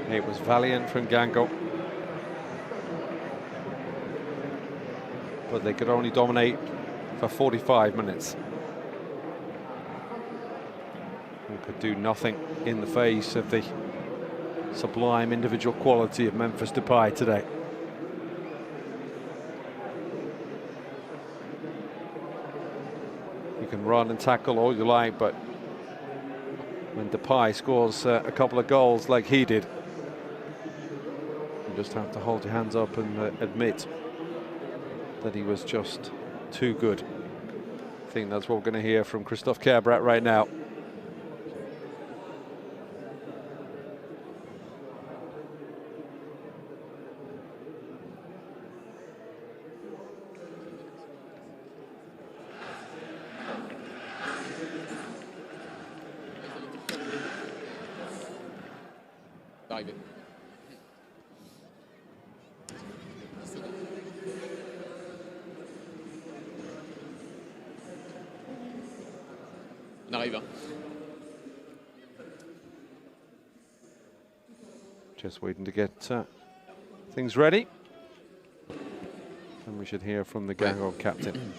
It was valiant from Guingamp, but they could only dominate for 45 minutes. And could do nothing in the face of the sublime individual quality of Memphis Depay today. You can run and tackle all you like, but when Depay scores a couple of goals like he did, you just have to hold your hands up and admit that he was just too good. I think that's what we're going to hear from Christophe Cairbre right now. Arrivé. On arrive. Hein. Just waiting to get things ready. And we should hear from the Guingamp captain.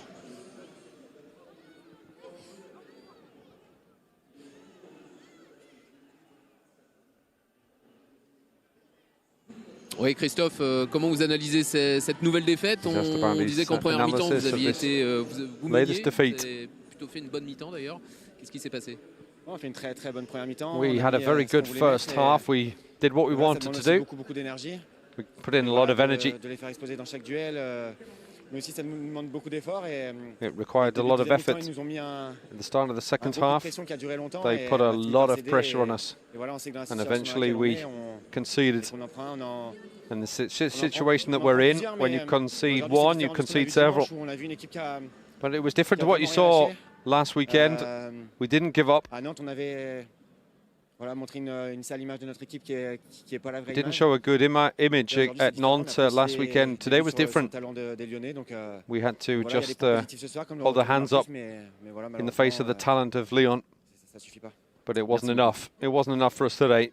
Oui, Christophe, comment vous analysez cette nouvelle défaite? On disait qu'en première mi-temps, vous aviez été... vous meniez, vous avez plutôt fait une bonne mi-temps d'ailleurs. Qu'est-ce qui s'est passé? On a fait une très bonne première mi-temps. We had a very good first half. We did what we wanted to do. Beaucoup d'énergie. We put in a lot of energy. De les faire exploser dans chaque duel. Mais aussi, ça nous demande beaucoup d'efforts. It required a lot of effort. At the start of the second half, they put a lot of pressure on us. And eventually we conceded. And the situation that we're in, when you concede one, you concede several. But it was different to what you saw last weekend. We didn't give up. Voilà, montrer une sale image de notre équipe qui est pas la vraie. Didn't show a good image at Nantes last weekend. Today was different. We had to just hold our hands up in the face of the talent of Lyon. But it wasn't enough. It wasn't enough for us today.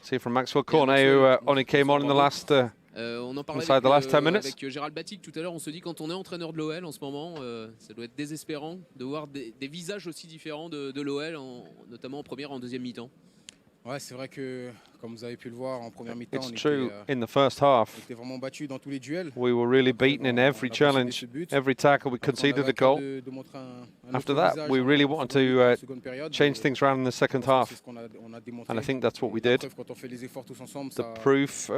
See from Maxwell Cornet, who only came on in the last on en parlait inside the last 10 minutes. Avec Gérald Batic tout à l'heure, on se dit quand on est entraîneur de l'OL en ce moment, ça doit être désespérant de voir des visages aussi différents de l'OL, notamment en première et en deuxième mi-temps. Ouais, c'est vrai que, comme vous avez pu le voir en première mi-temps, on était, in the first half, on était vraiment battu dans tous les duels. We were really beaten in every challenge, every tackle. We conceded a goal. After that, we really wanted to change things around in the second half, and I think that's what we did. The proof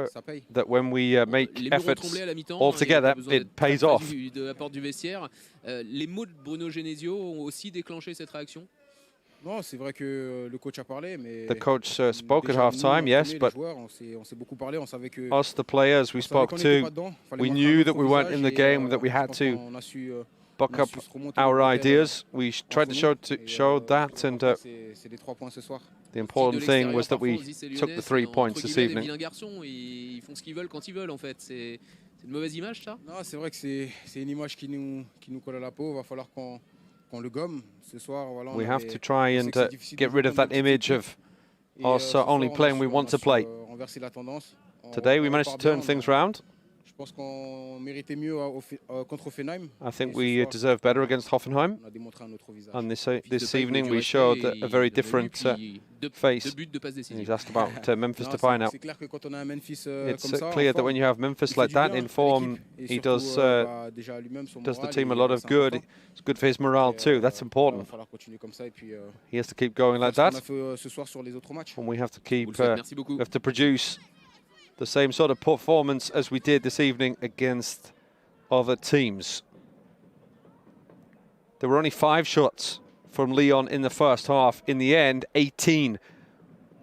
that when we make efforts all together, it pays off. De la porte du vestiaire, les mots de Bruno Genesio ont aussi déclenché cette réaction. Non, c'est vrai que le coach a parlé, mais the coach spoke at half-time, yes, but us, the players we spoke to, we knew that we weren't in the game, that we had to buck up our ideas. We tried to show that, and the important thing was that we took the 3 points this evening. Ils font ce qu'ils veulent quand ils veulent, en fait. C'est une mauvaise image, ça? Non, c'est vrai que c'est une image qui nous colle à la peau. Il va falloir qu'on le gomme ce soir. Voilà, we have to try and get rid of that image of us only playing we want to play. Today we managed to turn things round. I think we deserve better against Hoffenheim. And this evening we showed a very different face. He's asked about Memphis Depay now. It's clear that when you have Memphis like that in form, he does the team a lot of good. It's good for his morale too. That's important. He has to keep going like that. And we have to keep, we have to produce the same sort of performance as we did this evening against other teams. There were only 5 shots from Lyon in the first half. In the end, 18.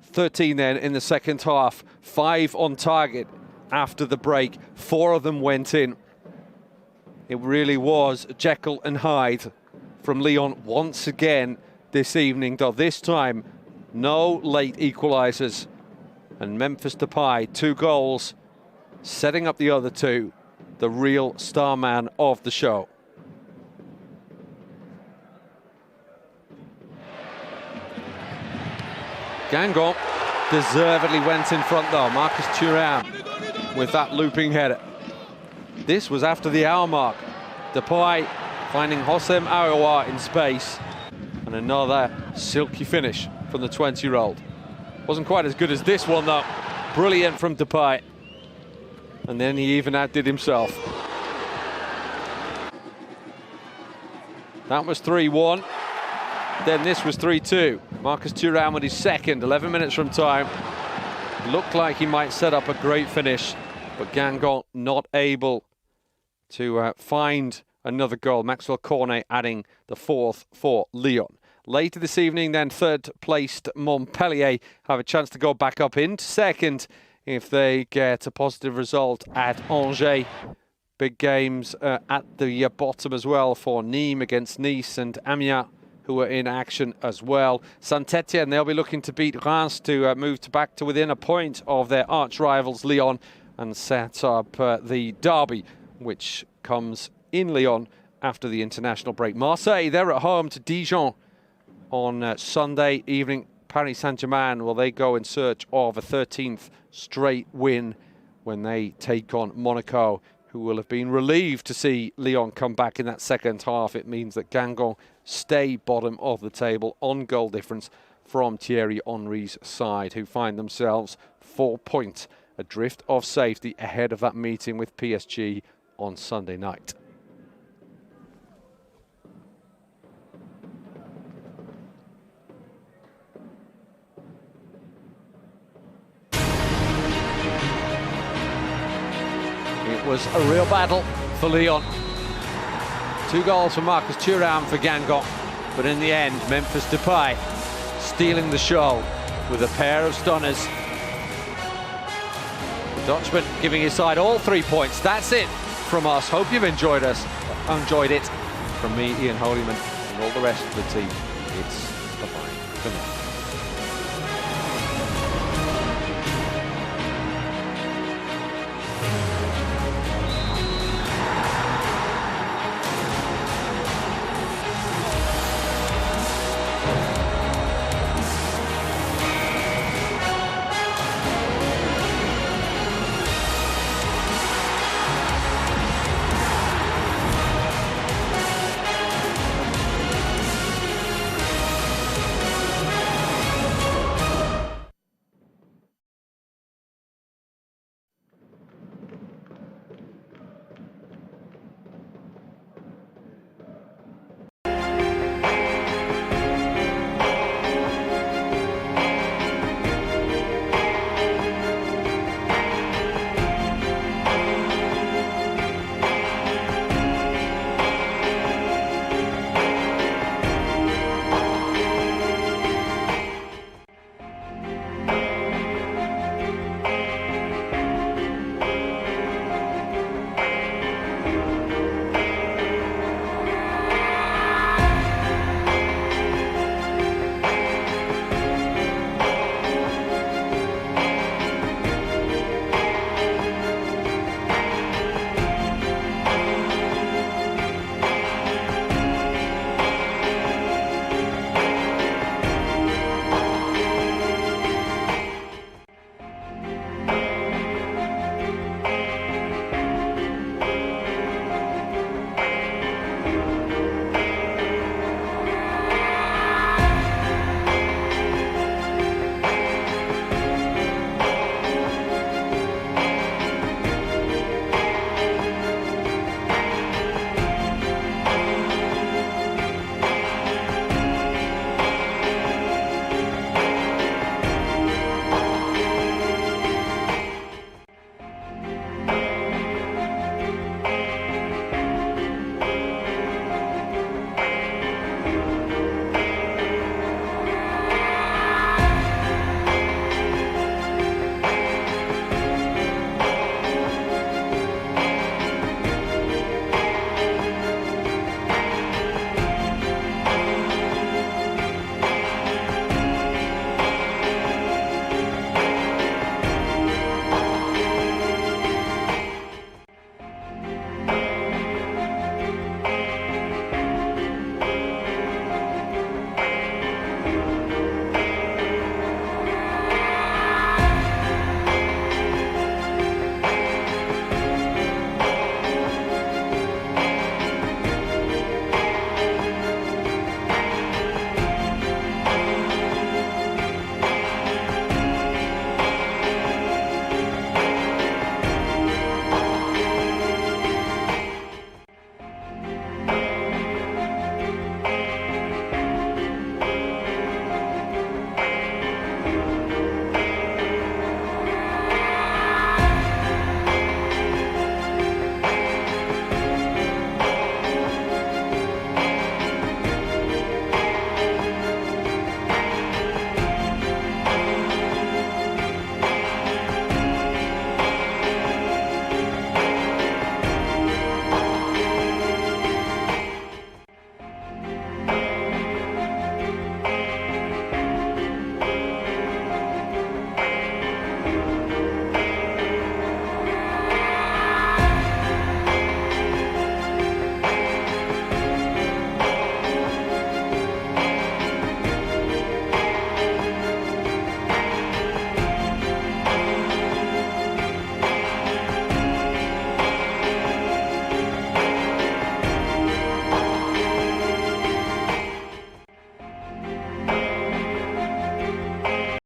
13 then in the second half. 5 on target after the break. 4 of them went in. It really was Jekyll and Hyde from Lyon once again this evening, though this time no late equalisers. And Memphis Depay, 2 goals, setting up the other 2, the real star man of the show. Guingamp deservedly went in front though. Marcus Thuram with that looping header. This was after the hour mark. Depay finding Hossein Aouar in space. And another silky finish from the 20-year-old. Wasn't quite as good as this one, though. Brilliant from Depay. And then he even outdid himself. That was 3-1. Then this was 3-2. Marcus Thuram with his second, 11 minutes from time. Looked like he might set up a great finish, but Guingamp not able to find another goal. Maxwell Cornet adding the fourth for Lyon. Later this evening, then, third-placed Montpellier have a chance to go back up into second if they get a positive result at Angers. Big games at the bottom as well for Nîmes against Nice and Amiens, who are in action as well. Saint-Etienne, they'll be looking to beat Reims to move back to within a point of their arch-rivals Lyon and set up the derby, which comes in Lyon after the international break. Marseille, they're at home to Dijon on Sunday evening. Paris Saint-Germain, well, they go in search of a 13th straight win when they take on Monaco, who will have been relieved to see Lyon come back in that second half. It means that Guingamp stay bottom of the table on goal difference from Thierry Henry's side, who find themselves 4 points adrift of safety ahead of that meeting with PSG on Sunday night. It was a real battle for Lyon. 2 goals for Marcus Thuram for Guingamp, but in the end, Memphis Depay stealing the show with a pair of stunners. The Dutchman giving his side all 3 points. That's it from us. Hope you've enjoyed it. From me, Ian Holyman, and all the rest of the team. It's bye-bye for now.